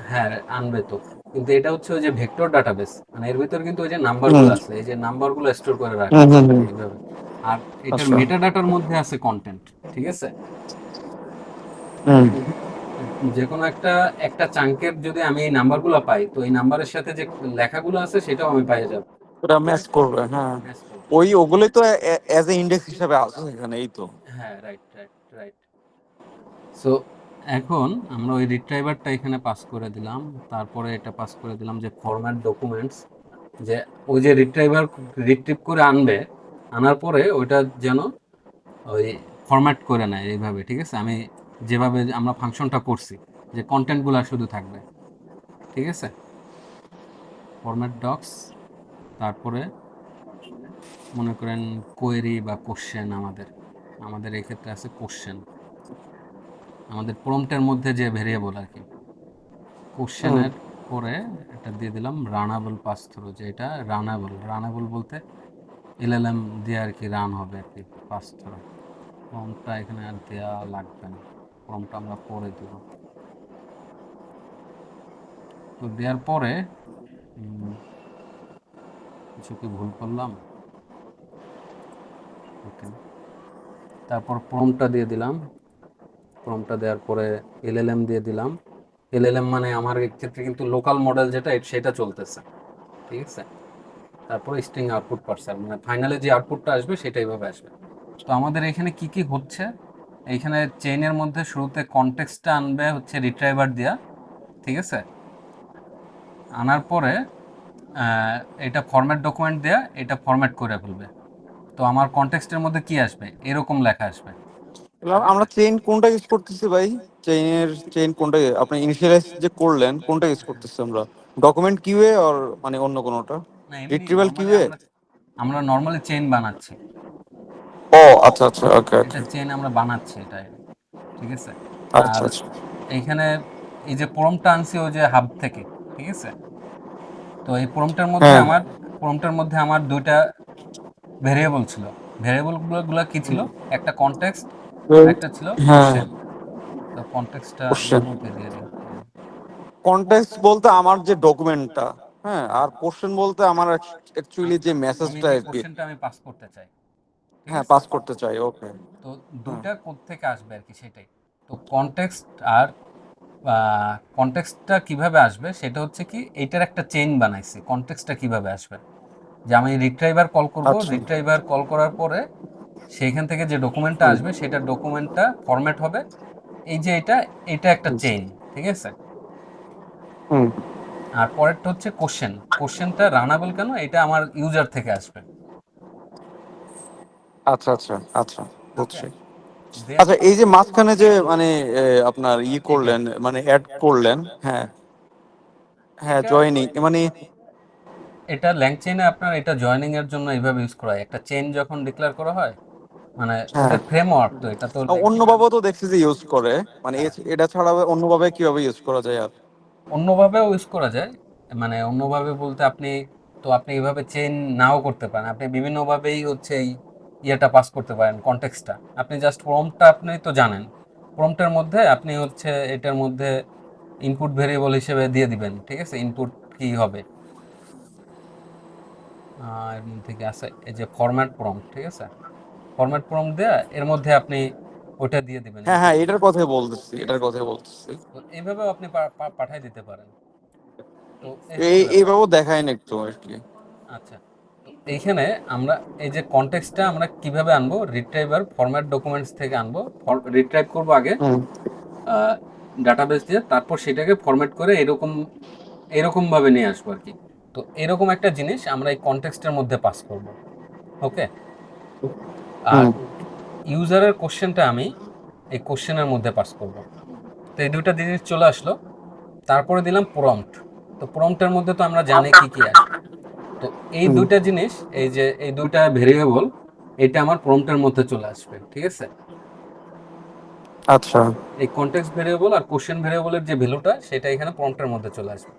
হ্যাঁ আনবে তো। কিন্তু এটা হচ্ছে ওই যে ভেক্টর ডাটাবেস, মানে এর ভিতর কিন্তু ওই যে হুম নাম্বারগুলো আছে, এই যে নাম্বারগুলো স্টোর করে রাখে হুম হুম হুম। এইভাবে। আর এটার আচ্ছা। মেটা ডাটার মধ্যে আছে কন্টেন্ট, ঠিক আছে। হুম। যে কোনো একটা একটা চাঙ্কের যদি আমি এই নাম্বারগুলো পাই, তো এই নাম্বারের সাথে যে লেখাগুলো আছে সেটাও আমি পেয়ে যাব, ওটা ম্যাচ করবে, হ্যাঁ। ম্যাচ করবে। ওগুলোই তো অ্যাজ এ ইন্ডেক্স হিসাবে আছে এখানে, এই তো। হ্যাঁ, রাইট রাইট রাইট। সো এখন আমরা ওই রিট্রাইভারটা এখানে পাস করে দিলাম। তারপরে এটা পাস করে দিলাম যে ফরম্যাট ডকুমেন্টস, যে ওই যে রিট্রাইভার রিট্রিভ করে আনবে, আনার পরে ওইটা যেন ওই ফরম্যাট করে নেয় এইভাবে, ঠিক আছে। আমি যেভাবে আমরা ফাংশনটা করছি, যে কন্টেন্টগুলো শুধু থাকবে, ঠিক আছে। ফরম্যাট ডক্স, তারপরে মনে করেন কোয়েরি বা কোশ্চেন, আমাদের আমাদের এই ক্ষেত্রে আছে কোশ্চেন, আমাদের প্রম্পটের মধ্যে যে ভেরিয়েবল আর কি। হুম। কোশ্চেনের পরে এটা দিয়ে দিলাম রানাবল পাস থ্রু, যে এটা রানাবল। রানাবল বলতে এলএলএম দিয়ে আর কি রান হবে আর কি, পাস থ্রু। প্রম্পটটা এখানে আর দেওয়া লাগবে না, প্রম্পটটা আমরা পরে দেব। তো দেওয়ার পরে কিছু কি ভুল করলাম? ওকে, তারপর প্রম্পটটা দিয়ে দিলাম। প্রম্পটটা দেওয়ার পরে এলএলএম দিয়ে দিলাম। এলএলএম মানে আমার ক্ষেত্রে কিন্তু লোকাল মডেল যেটা সেটা চলতেছে, ঠিক আছে। তারপরে স্ট্রিং আউটপুট পার্সার, মানে ফাইনালে যে আউটপুটটা আসবে সেটা এইভাবে আসবে। তো আমাদের এখানে কি কি হচ্ছে, এইখানে চেইনের মধ্যে শুরুতে কনটেক্সটটা আনবে হচ্ছে রিট্রাইভার দিয়া, ঠিক আছে। আনার পরে এটা ফরম্যাট ডকুমেন্ট দেয়া, এটা ফরম্যাট করে ফেলবে। তো আমার কনটেক্সটের মধ্যে কি আসবে, এরকম লেখা আসবে, এবার ঠিক আমরা আছে। চেইন কোনটা ইউজ করতেছি ভাই? চেইন কোনটা আপনি ইনিশিয়ালাইজ যে করলেন, কোনটা ইউজ করতেছি আমরা? ডকুমেন্ট কিউএ আর মানে অন্য কোনোটা? না, এমনি রিট্রিভাল নর্মালি কিউএ? আমরা আমরা নর্মালি চেইন বানাচ্ছি। ও আচ্ছা আচ্ছা, ওকে এটা ওকে। চেইন আমরা বানাচ্ছি এটা, ঠিক আছে। আচ্ছা আর আচ্ছা। এইখানে এই যে প্রম্পটটা আনছি ওই যে হাব থেকে, ঠিক আছে। তো এই হ্যাঁ। প্রম্পটের মধ্যে আমার দুইটা ভেরিয়েবল ছিল। ভেরিয়েবল গুলো কি ছিল? একটা কনটেক্সট আর একটা ছিল হ্যাঁ, কোশ্চেন। তো কনটেক্সটটা এর কোশ্চেন। মধ্যে দিয়ে দিই। কনটেক্সট বলতে আমার যে ডকুমেন্টটা, হ্যাঁ, আর কোশ্চেন বলতে আমার অ্যাকচুয়ালি যে আমি মেসেজটা যে আর কি। কোশ্চেনটা আমি পাস করতে চাই, ঠিক হ্যাঁ, আছে। পাস করতে চাই, ওকে। তো হ্যাঁ। দুইটা কোত্থেকে আসবে আর কি সেটাই। তো কনটেক্সট আর কনটেক্সটটা কিভাবে আসবে সেটা হচ্ছে কি, এইটার একটা চেইন বানাইছি। কনটেক্সটটা কিভাবে আসবে, যে আমি রিট্রাইভার কল করব, আচ্ছা। রিট্রাইভার কল করার পরে সেইখান থেকে যে ডকুমেন্টটা হুম আসবে সেটা ডকুমেন্টটা ফরম্যাট হবে। এই যে এটা একটা চেইন, ঠিক আছে। হুম। আর পরেরটা হচ্ছে কোশ্চেন। কোশ্চেনটা রানাবল কেন, এটা আমার ইউজার থেকে আসবে। আচ্ছা আচ্ছা আচ্ছা, ওকে, বুঝছি। দেন আচ্ছা, এই যে মাঝখানে যে মানে আপনার এটা করলেন, মানে অ্যাড করলেন, হ্যাঁ। হ্যাঁ, হ্যাঁ, এটা জয়নিং মানে। এটা ল্যাং চেইনে আপনার এটা জয়েনিং এর জন্য এইভাবে ইউজ করা হয়। একটা চেইন যখন ডিক্লেয়ার করা হয়, মানে হ্যাঁ, ওদের ফ্রেমওয়ার্ক, তো এটা তো ল্যাং চেইনের। অন্যভাবেও তো দেখছি যে ইউজ করে, মানে হ্যাঁ, এটা ছাড়া অন্যভাবে কিভাবে ইউজ করা যায় আর? অন্যভাবেও ইউজ করা যায়। মানে অন্যভাবে বলতে আপনি এভাবে চেইন নাও করতে পারেন, আপনি বিভিন্নভাবেই হচ্ছে এই ইয়েটা পাস করতে পারেন, কনটেক্সটটা। আপনি জাস্ট প্রম্পটটা আপনি তো জানেন, প্রম্পটের মধ্যে আপনি হচ্ছে এটার মধ্যে ইনপুট ভেরিয়েবল হিসেবে দিয়ে দিবেন, ঠিক আছে। ইনপুট কি হবে, এর মধ্যে কি আছে, এই যে ফরম্যাট প্রম্পট, ঠিক আছে। ফরম্যাট প্রম্পট দেয়া এর মধ্যে আপনি ওটা দিয়ে দিবেন হ্যাঁ এই যে। হ্যাঁ, এটার কথাই বলতেছি। তো এইভাবেও আপনি পাঠাই দিতে পারেন। তো এই হচ্ছে ব্যাপার। এইভাবেও দেখায় না একটু আর কি। আচ্ছা, তো এইখানে আমরা এই যে কনটেক্সটটা আমরা কিভাবে আনবো, রিট্রাইভার ফরম্যাট ডকুমেন্টস থেকে আনবো। রিট্রাইভ করবো আগে হুম ডাটাবেস দিয়ে, তারপর সেটাকে ফরম্যাট করে এরকম এরকম ভাবে নিয়ে আসবো আর কি। তো এরকম একটা জিনিস আমরা এই কনটেক্সটের মধ্যে পাস করব। ওকে, আর হুম। ইউজারের কোশ্চেনটা আমি এই কোশ্চেনের মধ্যে পাস করব। তো এই দুইটা জিনিস চলে আসলো। তারপরে দিলাম প্রম্পট। তো প্রম্পটের মধ্যে তো আমরা জানি কি কি আসে। তো এই হুম। দুইটা জিনিস, এই যে এই দুইটা ভেরিয়েবল, এটা আমার প্রম্পটের মধ্যে চলে আসবে, ঠিক আছে। আচ্ছা, এই কনটেক্সট ভেরিয়েবল আর কোশ্চেন ভেরিয়েবলের যে ভ্যালুটা, সেটা এখানে প্রম্পটের মধ্যে চলে আসবে।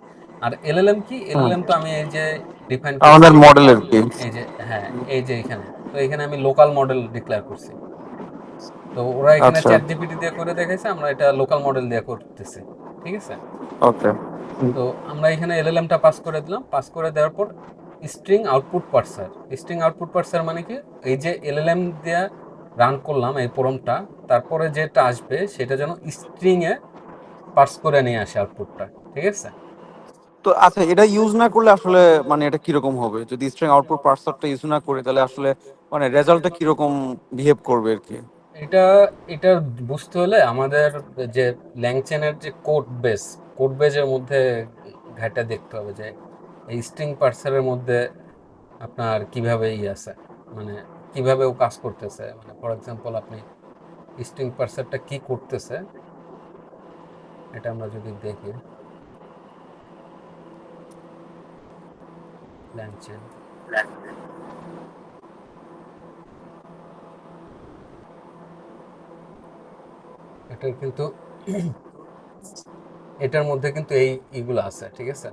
আর এলএলএম কি, হুম। এলএলএম তো আমি এই যে ডিফাইন করছি আমাদের মডেলের কি? এই যে, হ্যাঁ, এই যে এখানে। তো এখানে আমি লোকাল মডেল ডিক্লেয়ার করছি। তো ওরা এখানে আচ্ছা, চ্যাট জিপিটি দিয়ে করে দেখাইছে, আমরা এটা লোকাল মডেল দিয়ে করতেছি, ঠিক আছে। ওকে। তো আমরা এখানে এলএলএমটা পাস করে দিলাম। পাস করে দেওয়ার পর স্ট্রিং আউটপুট পার্সার। স্ট্রিং আউটপুট পার্সার মানে কি, এই যে এলএলএম দিয়ে রান করলাম এই প্রম্পটটা, তারপরে যেটা আসবে সেটা যেন স্ট্রিং এ পার্স করে নিয়ে আসে আউটপুটটা, ঠিক আছে। তো আচ্ছা, এটা ইউজ না করলে আসলে মানে এটা কিরকম হবে? যদি স্ট্রিং আউটপুট পার্সারটা ইউজ না করি তাহলে আসলে মানে রেজাল্টটা কিরকম বিহেভ করবে আর কি? এটা এটা বুঝতে হলে আমাদের যে ল্যাংচেনের যে কোড বেজের মধ্যে ঘাটা দেখতে হবে যে এই স্ট্রিং পার্সারের মধ্যে আপনার কিভাবে আছে, মানে কিভাবে ও কাজ করতেছে। মানে ফর এক্সাম্পল আপনি স্ট্রিং পার্সারটা কি করতেছে, এটা আমরা যদি দেখি ল্যাংচেন, এটার কিন্তু এটার মধ্যে কিন্তু এই ইগুলো আছে, ঠিক আছে।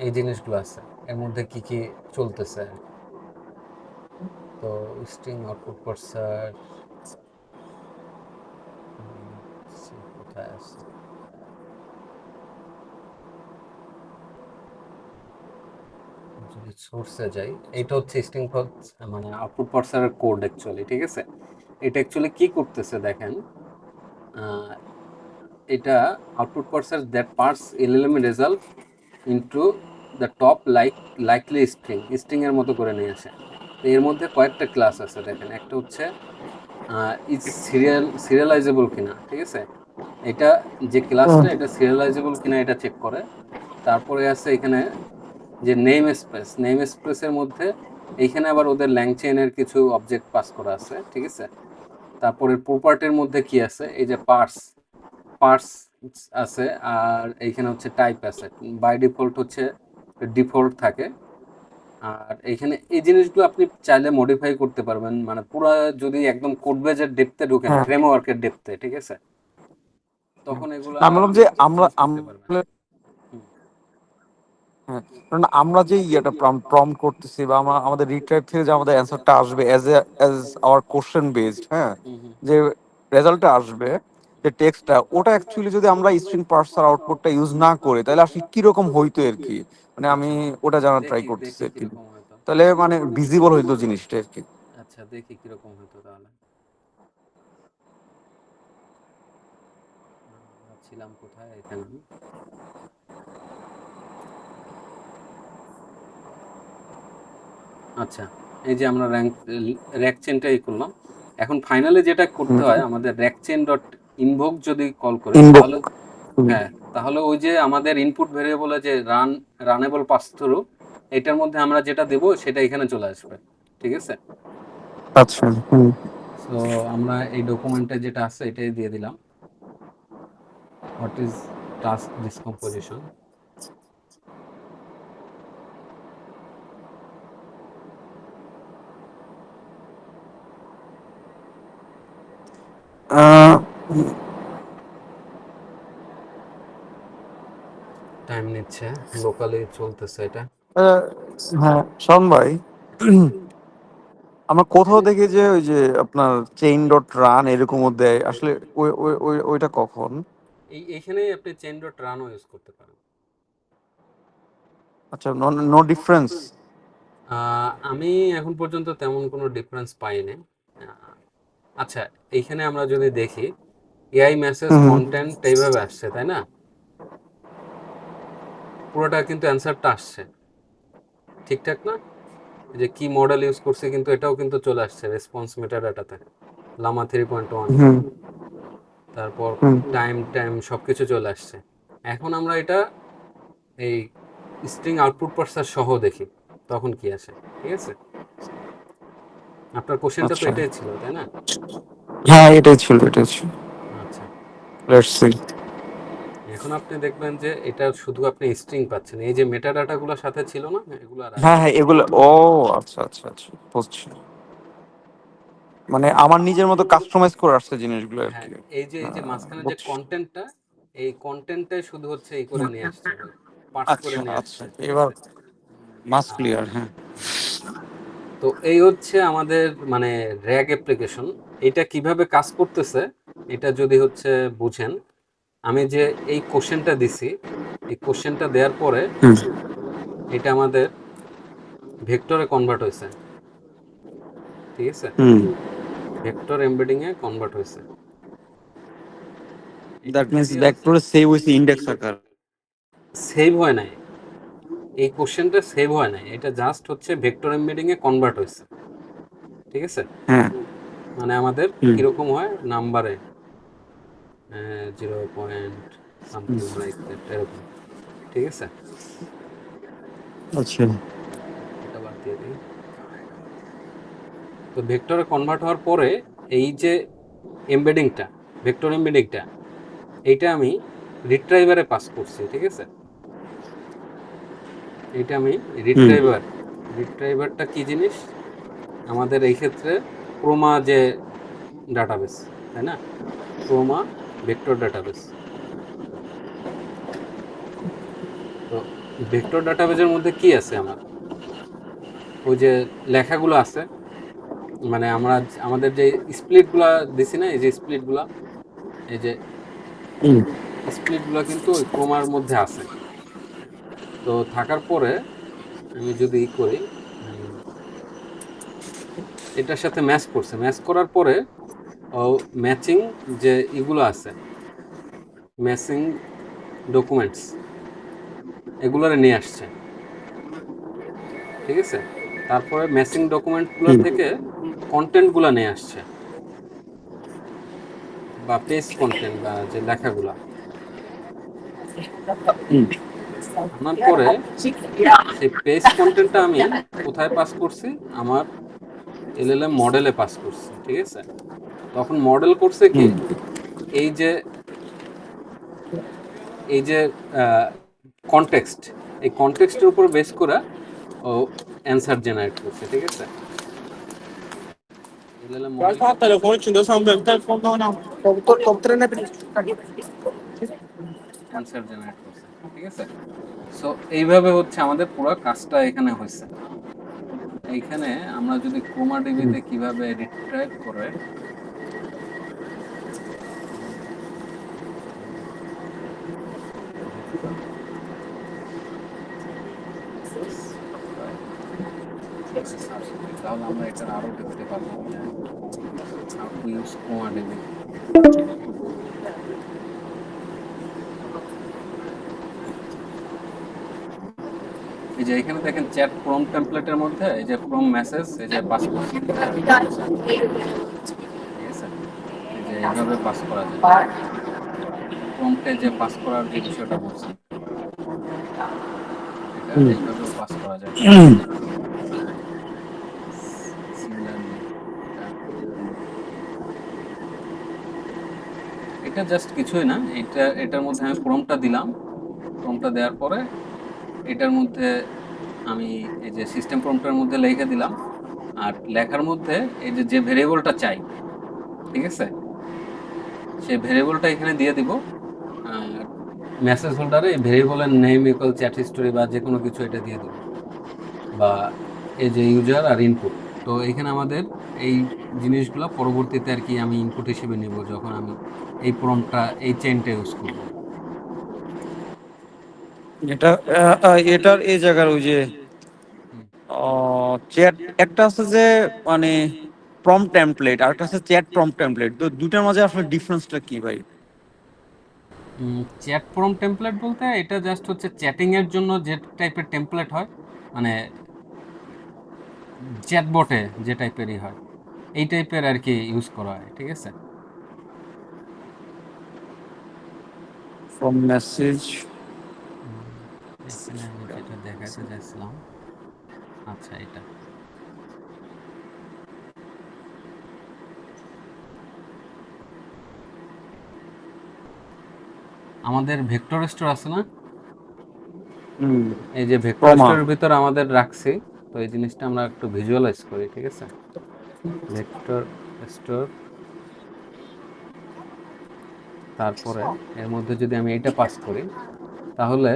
এই জিনিসগুলো আছে এর মধ্যে কি কি চলতেছে আর কি। তো স্ট্রিং আউটপুট পার্সার কোথায় আছে, যদি সোর্সে যাই, এটা হচ্ছে স্ট্রিং মানে আউটপুট পার্সারের কোড অ্যাকচুয়ালি, ঠিক আছে। এটা অ্যাকচুয়ালি কি করতেছে দেখেন, আহ, এটা output parser that parse LLM result into the top likely string এর মতো করে নিয়ে আসে। তো এর মধ্যে কয়েকটা ক্লাস আছে দেখেন, একটা হচ্ছে ইজ সিরিয়ালাইজেবল কিনা, ঠিক আছে। এটা যে ক্লাসটা, এটা সিরিয়ালাইজেবল কিনা এটা চেক করে। তারপরে আছে এখানে যে নেম স্পেসের মধ্যে এইখানে আবার ওদের ল্যাংচেনের কিছু অবজেক্ট পাস করা আছে, ঠিক আছে। তারপরে প্রপার্টির মধ্যে কি আছে, এই যে পার্স আছে, আর এইখানে হচ্ছে টাইপ আছে। বাই ডিফল্ট হচ্ছে ডিফল্ট থাকে। আর এইখানে এই জিনিসগুলো আপনি চাইলে মডিফাই করতে পারবেন, মানে পুরা যদি একদম কোড বেজের ডেপথে ঢুকেন, হ্যাঁ, ফ্রেমওয়ার্কের ডেপথে, ঠিক আছে, তখন এগুলা আমি বললাম আপনি যে আমরা চেঞ্জ করতে পারবেন। আমরা হুম, হ্যাঁ, কারণ আমরা যে ইয়েটা প্রম করতেছি বা আমরা আমাদের রিট্রাইভ থেকে যে আমাদের অ্যান্সারটা আসবে অ্যাজ আওয়ার কোশ্চেন বেসড, হ্যাঁ, হুম, হুম। যে রেজাল্টটা আসবে, যে টেক্সটটা, ওটা অ্যাকচুয়ালি যদি আমরা স্ট্রিং পার্সার আউটপুটটা ইউজ না করি তাহলে আসলে কিরকম হইতো আর কি। মানে আমি আচ্ছা, ওটা জানার ট্রাই দেখি করতেছি দেখি আর কি। কিরকম হয়তো। তাহলে মানে ভিজিবল হইতো জিনিসটা আর কি। আচ্ছা, দেখি কিরকম হতো তাহলে। আমরা ছিলাম কোথায়, এখানে। আচ্ছা, এই যে আমরা র্যাক চেনটাই করলাম। এখন ফাইনালি যেটা করতে হয়, আমাদের র্যাক চেন ডট ইনভোক যদি কল করি ইনবক্স। তাহলে, হ্যাঁ, তাহলে ওই যে আমাদের ইনপুট ভেরিয়েবলে যে রানেবল পাস থ্রু, এটার মধ্যে আমরা যেটা দেব সেটা এখানে চলে আসবে, ঠিক আছে। আচ্ছা, হুম। সো আমরা এই ডকুমেন্টে যেটা আছে এটাই দিয়ে দিলাম, হোয়াট ইজ টাস্ক ডিসকম্পোজিশন। আহ, টাইম নিচ্ছে, লোকালি চলতেছে এটা। আহ, হ্যাঁ, শোন ভাই, আমরা কোথাও দেখি যে ওই যে আপনার চেইন ডট রান এরকমও দেয় আসলে। ওইটা কখন? এইখানেই আপনি চেন ডট রানও ইউজ করতে পারেন। আচ্ছা, নো ডিফারেন্স। আমি এখন পর্যন্ত তেমন কোনো ডিফারেন্স পাইনি। আচ্ছা, এইখানে আমরা যদি দেখি এআই মেসেজ হুম কন্টেন্ট এইভাবে আসছে, তাই না? পুরোটা কিন্তু অ্যান্সারটা আসছে ঠিকঠাক না? এই যে কি মডেল ইউজ করছে কিন্তু এটাও কিন্তু চলে আসছে রেসপন্স মেটাডাটাতে, লামা 3.1, হুম তারপর হুম টাইম টাইম সবকিছু চলে আসছে। এখন আমরা এটা এই স্ট্রিং আউটপুট পার্সার সহ দেখি তখন কি আসে। ঠিক আছে, আপনার কোশ্চেনটা তো আচ্ছা, এটাই ছিল, তাই না? হ্যাঁ এটাই ছিল। আচ্ছা, লেটস সি। এখন আপনি দেখবেন যে এটা শুধু আপনি স্ট্রিং পাচ্ছেন, এই যে মেটা ডাটাগুলো সাথে ছিল না, এগুলো আর হ্যাঁ আসবে হ্যাঁ না। এগুলো, ও আচ্ছা বুঝছি। মানে আমার নিজের মতো কাস্টমাইজ করে আসছে জিনিসগুলো আর হ্যাঁ, কি। এই যে মাঝখানে যে বুঝছি। কন্টেন্টটা, এই কন্টেন্টে শুধু হচ্ছে এই করে নিয়ে আসছে, পার্স করে নিয়ে আচ্ছা আসছে। ঠিক এবার আছে, মাস আর ক্লিয়ার, হ্যাঁ। তো এই হচ্ছে আমাদের মানে র্যাগ অ্যাপ্লিকেশন। এটা কিভাবে কাজ করতেছে এটা যদি হচ্ছে বুঝেন, আমি যে এই কোশ্চেনটা দিছি, এই কোশ্চেনটা দেওয়ার পরে হুম এটা আমাদের ভেক্টরে কনভার্ট হয়েছে। ঠিক আছে, হুম ভেক্টর এমবেডিং এ কনভার্ট হয়েছে। এটা দ্যাট মিন্স রেডি আছে, ভেক্টরে সেভ হইছে ইন্ডেক্স আকার। সেভ হয় নাই, এই কোশ্চেনটা সেভ হয় নাই, এটা জাস্ট হচ্ছে ভেক্টর এমবেডিং এ কনভার্ট হয়েছে। ঠিক আছে, হ্যাঁ। মানে আমাদের হুম কিরকম হয় নাম্বারে 0 পয়েন্ট সামথিং লাইক দ্যাট এরকম। ঠিক আছে, আচ্ছা। এটা বাদ দিয়ে দিই। তো ভেক্টরে কনভার্ট হওয়ার পরে এই যে এমবেডিংটা, ভেক্টর এমবেডিংটা, এইটা আমি রিট্রাইভারে পাস করছি। ঠিক আছে, এইটা আমি হুম রিট্রাইভারটা কি জিনিস আমাদের এই ক্ষেত্রে? ক্রোমা যে ডাটাবেস, তাই না? Croma vector database. তো ভেক্টর ডাটাবেজের মধ্যে কি আছে আমার? ওই যে লেখাগুলো আছে, মানে আমরা আমাদের যে স্প্লিটগুলা দিছি না, এই যে স্প্লিটগুলা, এই যে হুম স্প্লিটগুলা কিন্তু ওই ক্রোমার মধ্যে আছে। তো থাকার পরে আমি যদি ই করি, এটার সাথে ম্যাচ করছে, ম্যাচ করার পরে ম্যাচিং যে ইগুলো আছে, ম্যাচিং ডকুমেন্টস, এগুলোরে নিয়ে আসছে। ঠিক আছে, তারপরে ম্যাচিং ডকুমেন্টগুলো হুম থেকে কন্টেন্টগুলো নিয়ে আসছে, বা পেজ কন্টেন্ট বা যে লেখাগুলা হুম আনার পরে সেই পেজ কন্টেন্টটা আমি কোথায় পাস করছি? আমার এলএলএম মডেলে পাস করছি। ঠিক আছে, তখন মডেল করছে কি, হুম এই যে এই যে কনটেক্সট, এই কনটেক্সটের উপর বেস করে ও অ্যান্সার জেনারেট করছে। ঠিক আছে, এলএলএম মডেল করছে, অ্যান্সার জেনারেট করছে। ঠিক আছে, সো এইভাবে হচ্ছে আমাদের পুরো কাজটা এখানে হয়েছে। এইখানে আমরা যদি ক্রোমা ডিবিতে কিভাবে রিট্রাইভ করে, ভেক্টর এটা সার্চ করি, তাহলে আমরা এটা আরো দেখতে পারবো যে how to use Croma DB. এই যে এখানে দেখেন চ্যাট প্রম টেমপ্লেটের মধ্যে এই যে প্রম মেসেজ এই যে পাস করছে। ঠিক আছে, এই যে এইভাবে পাস করা যায়, প্রম্পটে যে পাস করার যে বিষয়টা বলছি, এটা এইভাবেও পাস করা যায়। ঠিক আছে, সিমিলারলি এটা এটা জাস্ট কিছুই না, এটার মধ্যে আমি প্রম্পটটা দিলাম, প্রম্পটটা দেওয়ার পরে এটার মধ্যে আমি এই যে সিস্টেম প্রম্পটের মধ্যে লিখে দিলাম, আর লেখার মধ্যে এই যে যে ভেরিয়েবলটা চাই, ঠিক আছে, সেই ভেরিয়েবলটা এখানে দিয়ে দিব। আর মেসেজ হোল্ডারে এই ভেরিয়েবলের নেম ইকুয়াল চ্যাট হিস্টোরি বা যে কোনো কিছু এটা দিয়ে দিব, বা এই যে ইউজার আর ইনপুট। তো এখানে আমাদের এই জিনিসগুলো পরবর্তীতে আর কি আমি ইনপুট হিসেবে নিব যখন আমি এই প্রম্পটটা এই চেইনটা ইউজ করব। এটা এটার এই জায়গার ওই যে হুম, চ্যাট একটা আছে যে মানে প্রম্পট টেমপ্লেট আর একটা হচ্ছে চ্যাট প্রম্পট টেমপ্লেট, তো দুটার মাঝে আসলে ডিফারেন্সটা কি ভাই? চ্যাট প্রম্পট টেমপ্লেট বলতে এটা জাস্ট হচ্ছে চ্যাটিং এর জন্য যে টাইপের টেমপ্লেট হয়, মানে চ্যাটবটে যে টাইপেরই হয় এই টাইপের আর কি ইউজ করা হয়, ঠিক আছে। From message. এখানে আমি যেটা দেখাতে চাইছিলাম, আচ্ছা এটা আমাদের ভেক্টর স্টোর আছে না, এই যে ভেক্টর Comma. স্টোরের ভিতর আমাদের রাখছি, তো এই জিনিসটা আমরা একটু ভিজুয়ালাইজ করি, ঠিক আছে। ভেক্টর স্টোর, তারপরে এর মধ্যে যদি আমি এটা পাস করি তাহলে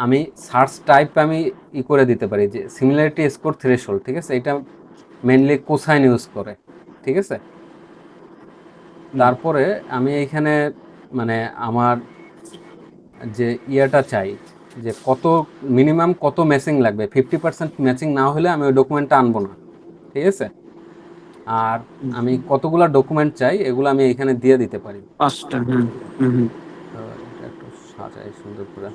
আমি সার্চ টাইপ আমি করে দিতে পারি যে সিমিলারিটি স্কোর থ্রেশহোল্ড, ঠিক আছে। এটা মেইনলি কোসাইন ইউজ করে, ঠিক আছে। তারপরে আমি এইখানে মানে আমার যে ইয়েটা চাই যে কত মিনিমাম কত ম্যাচিং লাগবে, 50% ম্যাচিং না হলে আমি ওই ডকুমেন্টটা আনবো না, ঠিক আছে। আর আমি কতগুলা ডকুমেন্ট চাই এগুলো আমি এখানে দিয়ে দিতে পারি। 5টা। তো এটা একটু সাজাই সুন্দর করে।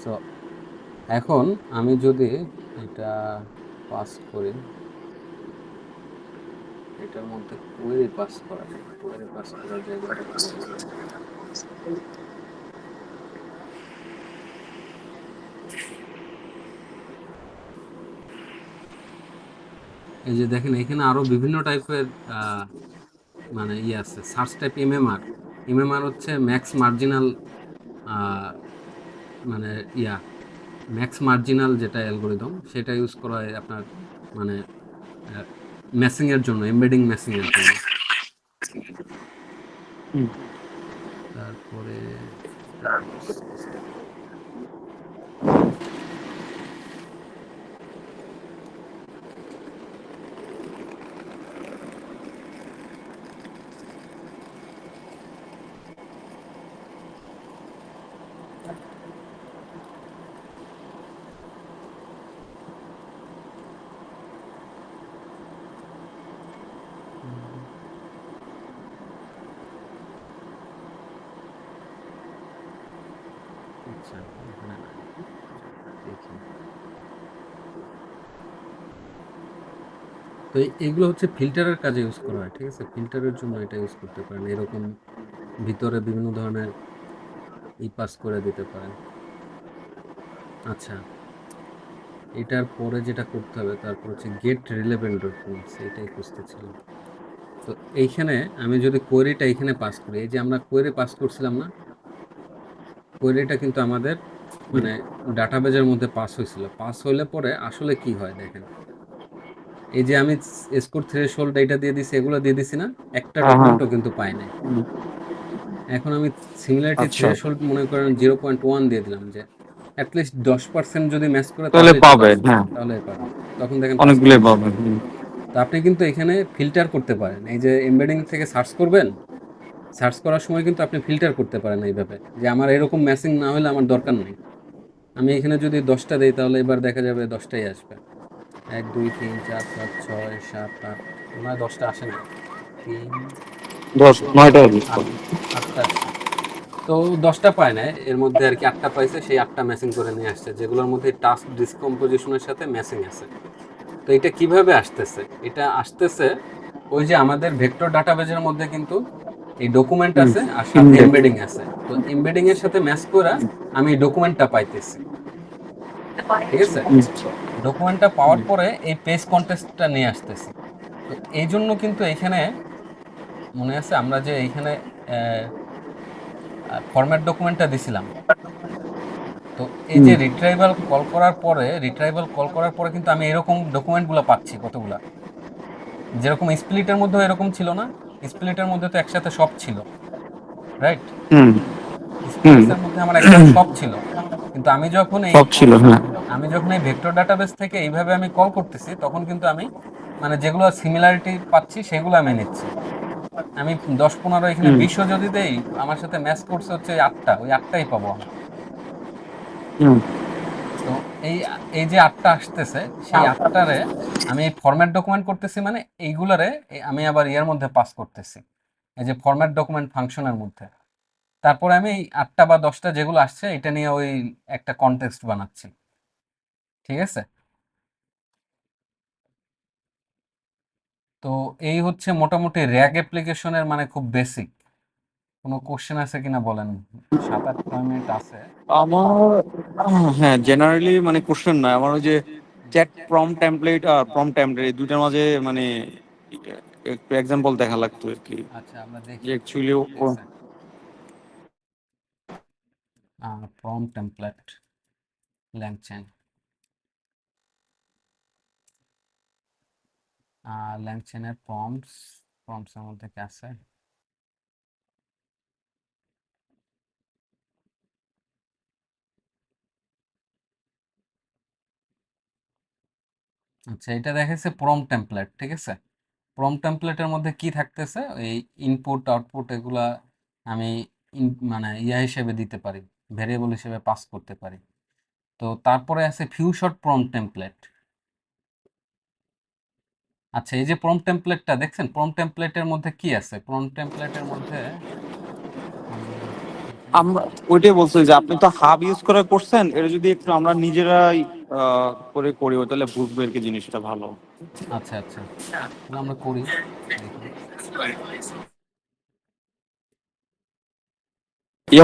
সো এখন আমি যদি এটা পাস করি, এটার মধ্যে কোয়েরি পাস করা যায়, কোয়েরি পাস করার জায়গাটা কোথায় আছে? এই যে দেখেন এখানে আরো বিভিন্ন টাইপের মানে ইয়ে আছে, সার্চ টাইপ এমএমআর। এমএমআর হচ্ছে ম্যাক্স মার্জিনাল, মানে ইয়া ম্যাক্স মার্জিনাল যেটা অ্যালগোরিদম সেটা ইউজ করা হয় আপনার মানে ম্যাচিং এর জন্য, এমবেডিং ম্যাচিং এর জন্য। তারপরে আচ্ছা এখানে নাই, দেখি। তো এইগুলো হচ্ছে ফিল্টারের কাজে ইউজ করা হয়, ঠিক আছে। ফিল্টারের জন্য এটা ইউজ করতে পারেন, এরকম ভিতরে বিভিন্ন ধরনের পাস করে দিতে পারেন। আচ্ছা এটার পরে যেটা করতে হবে তারপর হচ্ছে গেট রিলেভেন্ট ডকুমেন্টস, এটাই খুঁজতেছিলাম। তো এইখানে আমি যদি কোয়েরিটা এখানে পাস করি, এই যে আমরা কোয়েরি পাস করছিলাম না, কোয়েরিটা কিন্তু আমাদের মানে ডাটাবেজের মধ্যে পাস হয়েছিল। পাস হইলে পরে আসলে কি হয় দেখেন, এই যে আমি স্কোর থ্রেশহোল্ড এটা দিয়ে দিছি, এগুলো দিয়ে দিছি না, একটা ডকুমেন্টও কিন্তু পাই নাই। এখন আমি সিমিলারিটি আচ্ছা, থ্রেশহোল্ড মনে করেন 0.1 দিয়ে দিলাম, যে অ্যাটলিস্ট 10% যদি ম্যাচ করে তাহলে তাহলেই তো পাবে, পাবে, হ্যাঁ, তাহলেই পাবে। তখন দেখেন পাস অনেকগুলোই করতেছে। পাবে। তো আপনি কিন্তু এখানে ফিল্টার করতে পারেন, এই যে এমবেডিং থেকে সার্চ করবেন, সার্চ করার সময় কিন্তু আপনি ফিল্টার করতে পারেন এইভাবে, যে আমার এরকম ম্যাচিং না হলে আমার দরকার নেই। আমি এখানে যদি 10টা দিই তাহলে এবার দেখা যাবে 10টাই আসবে। 1 2 3 4 5 6 7 8, মনে হয় 10টা আসে নাই, 3 9টা। 8, 8টা আসছে। তো 10টা পায় না, এর মধ্যে আর কি 8টা পাইছে, সেই 8টা ম্যাচিং করে নিয়ে আসছে, যেগুলোর মধ্যে টাস্ক ডিসকম্পোজিশনের সাথে ম্যাচিং আছে। তো এটা কিভাবে আসতেছে, এটা আসতেছে ওই যে আমাদের ভেক্টর ডাটাবেজের মধ্যে কিন্তু এই ডকুমেন্ট আছে আর সাথে এমবেডিং আছে, তো এমবেডিং এর সাথে ম্যাচ করে আমি ডকুমেন্টটা পাইতেছি, ঠিক আছে। ডকুমেন্টটা পাওয়ার পরে এই পেজ কন্টেস্টটা নিয়ে আসতেছি। তো এই জন্য কিন্তু এখানে মনে আছে আমরা যে এইখানে ফরম্যাট ডকুমেন্টটা দিছিলাম, তো এই যে রিট্রাইভাল কল করার পরে কিন্তু আমি এরকম ডকুমেন্টগুলো পাচ্ছি কতগুলা, যেরকম স্প্লিটের মধ্যে এরকম ছিল না, স্প্লিটের মধ্যে তো একসাথে সব ছিল, রাইট। স্প্লিটসের মধ্যে আমার একসাথে সব ছিল, কিন্তু সব ছিল, হ্যাঁ। আমি যখন এই ভেক্টর ডাটাবেস থেকে এইভাবে আমি কল করতেছি তখন কিন্তু আমি মানে যেগুলো সিমিলারিটি পাচ্ছি সেগুলো আমি নিচ্ছি। আমি 10 15 এখানে 20ও যদি দেই, আমার সাথে ম্যাচ করছে হচ্ছে 8টা, ওই 8টাই পাবো আমি। তো এই এই যে 8টা আসতেছে, সেই 8টারে আমি ফরম্যাট ডকুমেন্ট করতেছি, মানে এইগুলারে আমি আবার ইয়ের মধ্যে পাস করতেছি, এই যে ফরম্যাট ডকুমেন্ট ফাংশনের মধ্যে। তারপরে আমি এই 8টা বা 10টা যেগুলো আসছে এটা নিয়ে ওই একটা কনটেক্সট বানাচ্ছি। ঠিক আছে? তো এই হচ্ছে মোটামুটি র্যাগ অ্যাপ্লিকেশনের মানে খুব বেসিক। কোনো কোশ্চেন আছে কিনা বলেন? 7-8 মিনিট আছে। আমার হ্যাঁ, জেনারেলি মানে কোশ্চেন নয়, আমার ওই যে চ্যাট প্রম টেমপ্লেট এই দুইটার মাঝে মানে একটু এক্সাম্পল দেখা লাগতো আর কি, আচ্ছা, আমরা যে দেখি অ্যাকচুয়ালি কি আছে। প্রম টেমপ্লেট ল্যাংচেন, ল্যাংচেনের প্রম্পটসের মধ্যে কি আছে? আচ্ছা, এটা দেখাচ্ছে প্রম টেমপ্লেট। ঠিক আছে? প্রম টেমপ্লেটের মধ্যে কি থাকতেছে, এই ইনপুট আউটপুট এগুলা আমি মানে ইয়া হিসেবে দিতে পারি, ভেরিয়েবল হিসেবে পাস করতে পারি। তো তারপরে আছে ফিউ শর্ট প্রম টেমপ্লেট। আচ্ছা, এই যে প্রম টেমপ্লেটটা দেখছেন, প্রম টেমপ্লেটের মধ্যে কি আছে? প্রম টেমপ্লেটের মধ্যে এখানে আমরা ওইটাই বলছি যে আপনি তো হাব ইউজ করে করছেন, এটা যদি একটু আমরা নিজেরাই করে করি তাহলে বুঝবো আর কি জিনিসটা ভালো। আচ্ছা আচ্ছা, তাহলে আমরা করি, দেখি।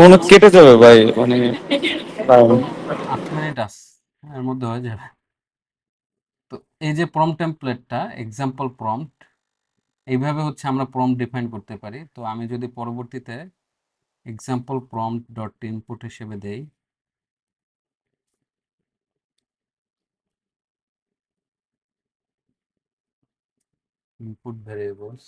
মনে হয় কেটে যাবে ভাই, মানে 8 মিনিট এর মধ্যে হয়ে যাবে। তো এই যে প্রম্পট টেমপ্লেটটা এক্সাম্পল প্রম্পট, এইভাবে হচ্ছে আমরা প্রম্পট ডিফাইন করতে পারি। তো আমি যদি পরবর্তীতে এক্সাম্পল প্রম্পট ডট ইনপুট হিসেবে দেই, ইনপুট ভ্যারিয়েবলস,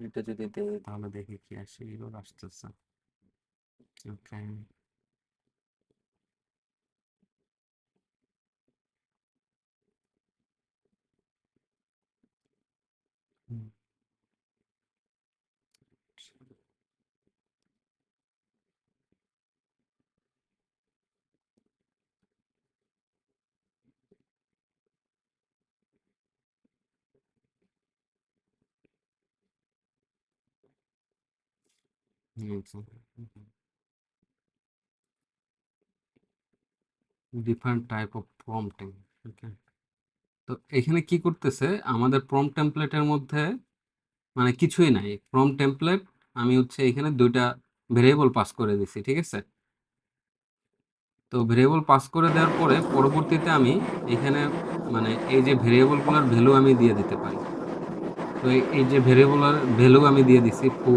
এটা যদি দেই তাহলে দেখি কি আসে। এরর আসতেছে। ওকে, ডিফারেন্ট টাইপ অফ প্রম্পটিং। ওকে, তো এখানে কি করতেছে আমাদের প্রম্পট টেমপ্লেটের মধ্যে, মানে কিছুই নাই। প্রম্পট টেমপ্লেট আমি হচ্ছে এখানে দুইটা ভেরিয়েবল পাস করে দিছি। ঠিক আছে? তো ভেরিয়েবল পাস করে দেওয়ার পরে পরবর্তীতে আমি এখানে মানে এই যে ভেরিয়েবলগুলোর ভ্যালু আমি দিয়ে দিতে পারি। তো এই যে ভেরিয়েবলের ভ্যালু আমি দিয়ে দিছি ফু,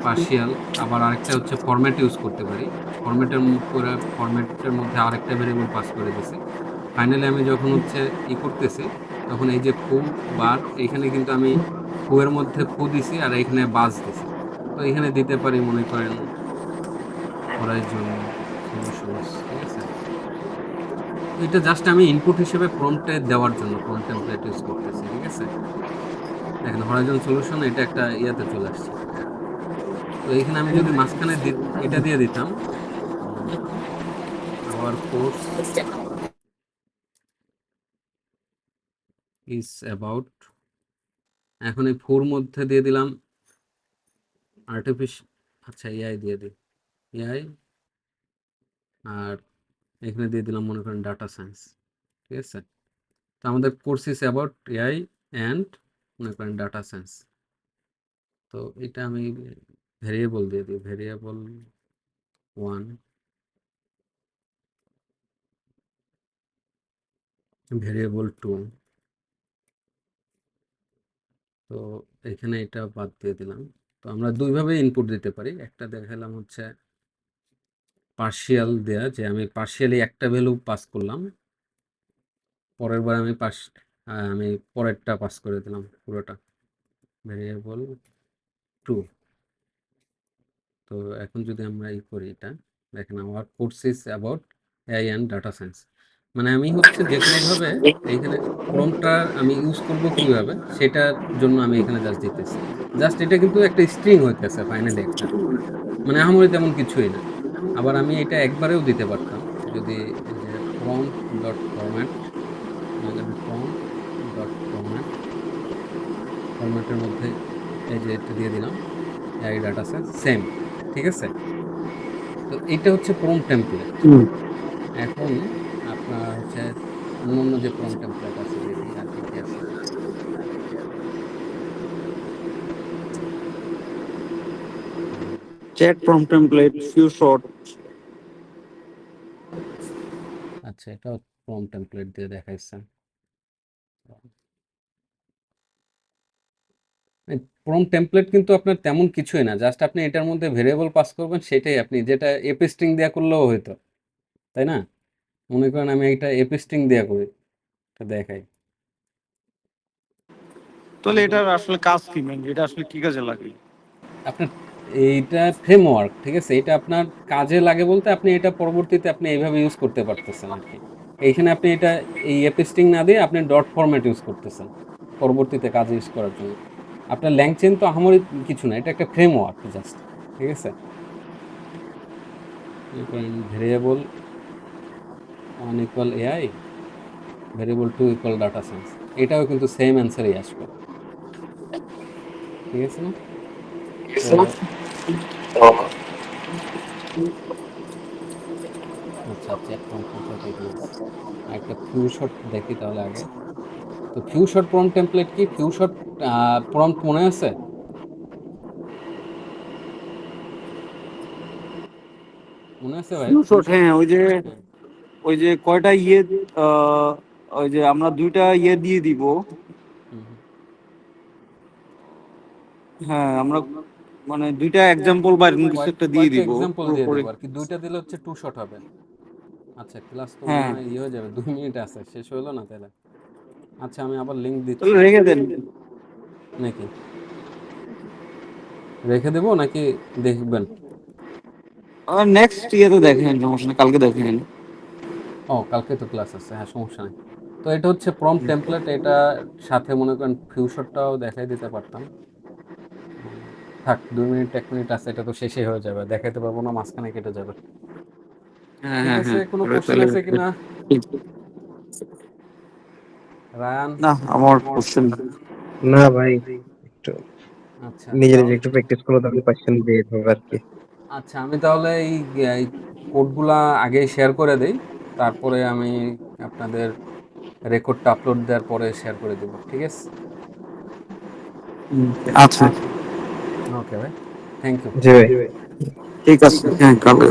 পার্শিয়াল, আবার আরেকটা হচ্ছে ফরম্যাট ইউজ করতে পারি। ফরম্যাটের মধ্যে আরেকটা ভেরিয়েবল পাস করে দিছি। ফাইনালি আমি যখন হচ্ছে করতেছি, তখন এই যে ফু বার, এখানে কিন্তু আমি ফু এর মধ্যে ফু দিছি আর এখানে বাজ দিছি। তো এখানে দিতে পারি মনে করেন হরাইজন সলিউশনস। ঠিক আছে? তো এটা জাস্ট আমি ইনপুট হিসেবে প্রম্পটে দেওয়ার জন্য প্রম্পট টেমপ্লেট ইউজ করতেছি। ঠিক আছে? দেখেন হরাইজন সলিউশন এটা একটা ইয়াতে চলে আসছে। তো এখানে আমি যদি মাঝখানে এটা দিয়ে দিতাম, আওয়ার কোর্স ইজ অ্যাবাউট, এখন এই ফোর মধ্যে দিয়ে দিলাম আর্টিফিশিয়াল, আচ্ছা এআই দিয়ে দিই, এআই, আর এখানে দিয়ে দিলাম মনে করেন ডাটা সায়েন্স। ঠিক আছে? তো আমাদের course is about AI and মনে করেন ডাটা সায়েন্স। তো এটা আমি ভেরিয়েবল দিয়ে দিই, ভেরিয়েবল 1, ভেরিয়েবল 2। তো এখানে এটা বাদ দিয়ে দিলাম। তো আমরা দুইভাবে ইনপুট দিতে পারি। একটা দেখালাম হচ্ছে পার্শিয়াল দেয়া, যে আমি পার্শিয়ালি একটা ভ্যালু পাস করলাম, পরের বার আমি পরেরটা পাস করে দিলাম পুরোটা, ভেরিয়েবল 2। তো এখন যদি আমরা করি এটা, দেখেন আমার course is about AI and data science. মানে আমি হচ্ছে যে কোনো ভাবে এইখানে প্রম্পটটা আমি ইউজ করব কিভাবে সেটার জন্য আমি এখানে জাস্ট দিতেছি। জাস্ট এটা কিন্তু একটা স্ট্রিং হইতেছে ফাইনালি একটা, মানে আহামরি তেমন কিছুই না। আবার আমি এটা একবারেও দিতে পারতাম যদি এই যে প্রম্পট ডট ফরম্যাট, এখানে প্রম্পট ডট ফরম্যাট, ফরম্যাটের মধ্যে এই যে এটা দিয়ে দিলাম এই ডাটা সেট সেম, ঠিক আছে। তো এইটা হচ্ছে প্রম্পট টেমপ্লেট। এখন আপনার হচ্ছে অন্যান্য যে প্রম্পট টেমপ্লেট আছে দেখি আর কি কি আছে। Chat prompt template, few short. আচ্ছা, এটাও প্রম্পট টেমপ্লেট দিয়ে দেখাইছে। প্রম্পট টেমপ্লেট কিন্তু আপনার তেমন কিছুই না, জাস্ট আপনি এটার মধ্যে ভেরিয়েবল পাস করবেন, সেটাই আপনি যেটা এপি স্ট্রিং দেওয়া করলেও হইতো, তাই না? মনে করেন আমি এটা এপি স্ট্রিং দেওয়া করি, এটা দেখাই। তাহলে এটার আসলে কাজ কি, এটা আসলে কি কাজে লাগে? আপনার এইটা ফ্রেমওয়ার্ক, ঠিক আছে, এটা আপনার কাজে লাগে বলতে আপনি এটা পরবর্তীতে আপনি এইভাবে ইউজ করতে পারতেছেন আর কি। এইখানে আপনি এটা এই এপি স্ট্রিং না দিয়ে আপনি ডট ফরম্যাট ইউজ করতেছেন পরবর্তীতে কাজে ইউজ করার জন্য। আপনার ল্যাংচেন তো আহামরি কিছু না, এটা একটা ফ্রেমওয়ার্ক জাস্ট, ঠিক আছে। Variable one equal AI, variable two equal data science, এটাও কিন্তু সেম অ্যান্সারই আসবে, ঠিক আছে না? তো আচ্ছা, চ্যাট প্রম্পট টেমপ্লেট এখানে আছে। আর একটা ফিউ শট দেখি তাহলে আগে। তো ফিউ শট প্রম্পট টেমপ্লেট কি? ফিউ শট প্রম্পট মনে আছে? মনে আছে ভাই ফিউ ফিউ শর্ট, শট? হ্যাঁ, হ্যাঁ। ওই যে কয়টা আহ, ওই যে আমরা দুইটা দিয়ে দিব। হুম, হুম। হ্যাঁ, আমরা মানে দুইটা এক্সাম্পল বা এরকম কিছু একটা দিয়ে কয়েকটা দিব এক্সাম্পল দিয়ে পুরোপুরি। দেবো আর কি, দুইটা দিলে হচ্ছে টু শট হবে। আচ্ছা, ক্লাস তো মনে হ্যাঁ, হয় ইয়ে হয়ে যাবে, 2 মিনিট আছে, শেষ হলো না তাহলে। আচ্ছা, আমি আবার লিঙ্ক তাহলে দিচ্ছি রেখে দেন। নাকি, রেখে দেবো নাকি দেখবেন? নেক্সট ইয়েতে দেখেন, সমস্যা নেই, কালকে দেখেন। ও, কালকে তো ক্লাস আছে, হ্যাঁ সমস্যা নেই। তো এটা হচ্ছে প্রম্পট টেমপ্লেট, এটা সাথে মনে করেন ফিউশরটাও দেখাই দিতে পারতাম। থাক, 2 মিনিট 1 মিনিট আছে, এটা তো শেষই হয়ে যাবে, দেখাইতে পারবো না, মাঝখানে কেটে যাবে। হ্যাঁ, ঠিক হ্যাঁ, আছে, হ্যাঁ, কোনো কোশ্চেন তাহলে আছে কিনা ঠিক। রায়ান? না, আমার কোশ্চেন। না ভাই, একটু আচ্ছা নিজে নিজে তাহলে, একটু প্র্যাকটিস করলে তাহলে কোয়েশ্চেন বের হবে আর কি। আচ্ছা আমি তাহলে এই কোডগুলা আগে শেয়ার করে দেই, তারপরে আমি আপনাদের রেকর্ডটা আপলোড দেওয়ার পরে শেয়ার করে দেব, ঠিক আছে? আচ্ছা, ওকে ভাই, থ্যাংক ইউ। জি ভাই। ঠিক আছে, হ্যাঁ, কালকে।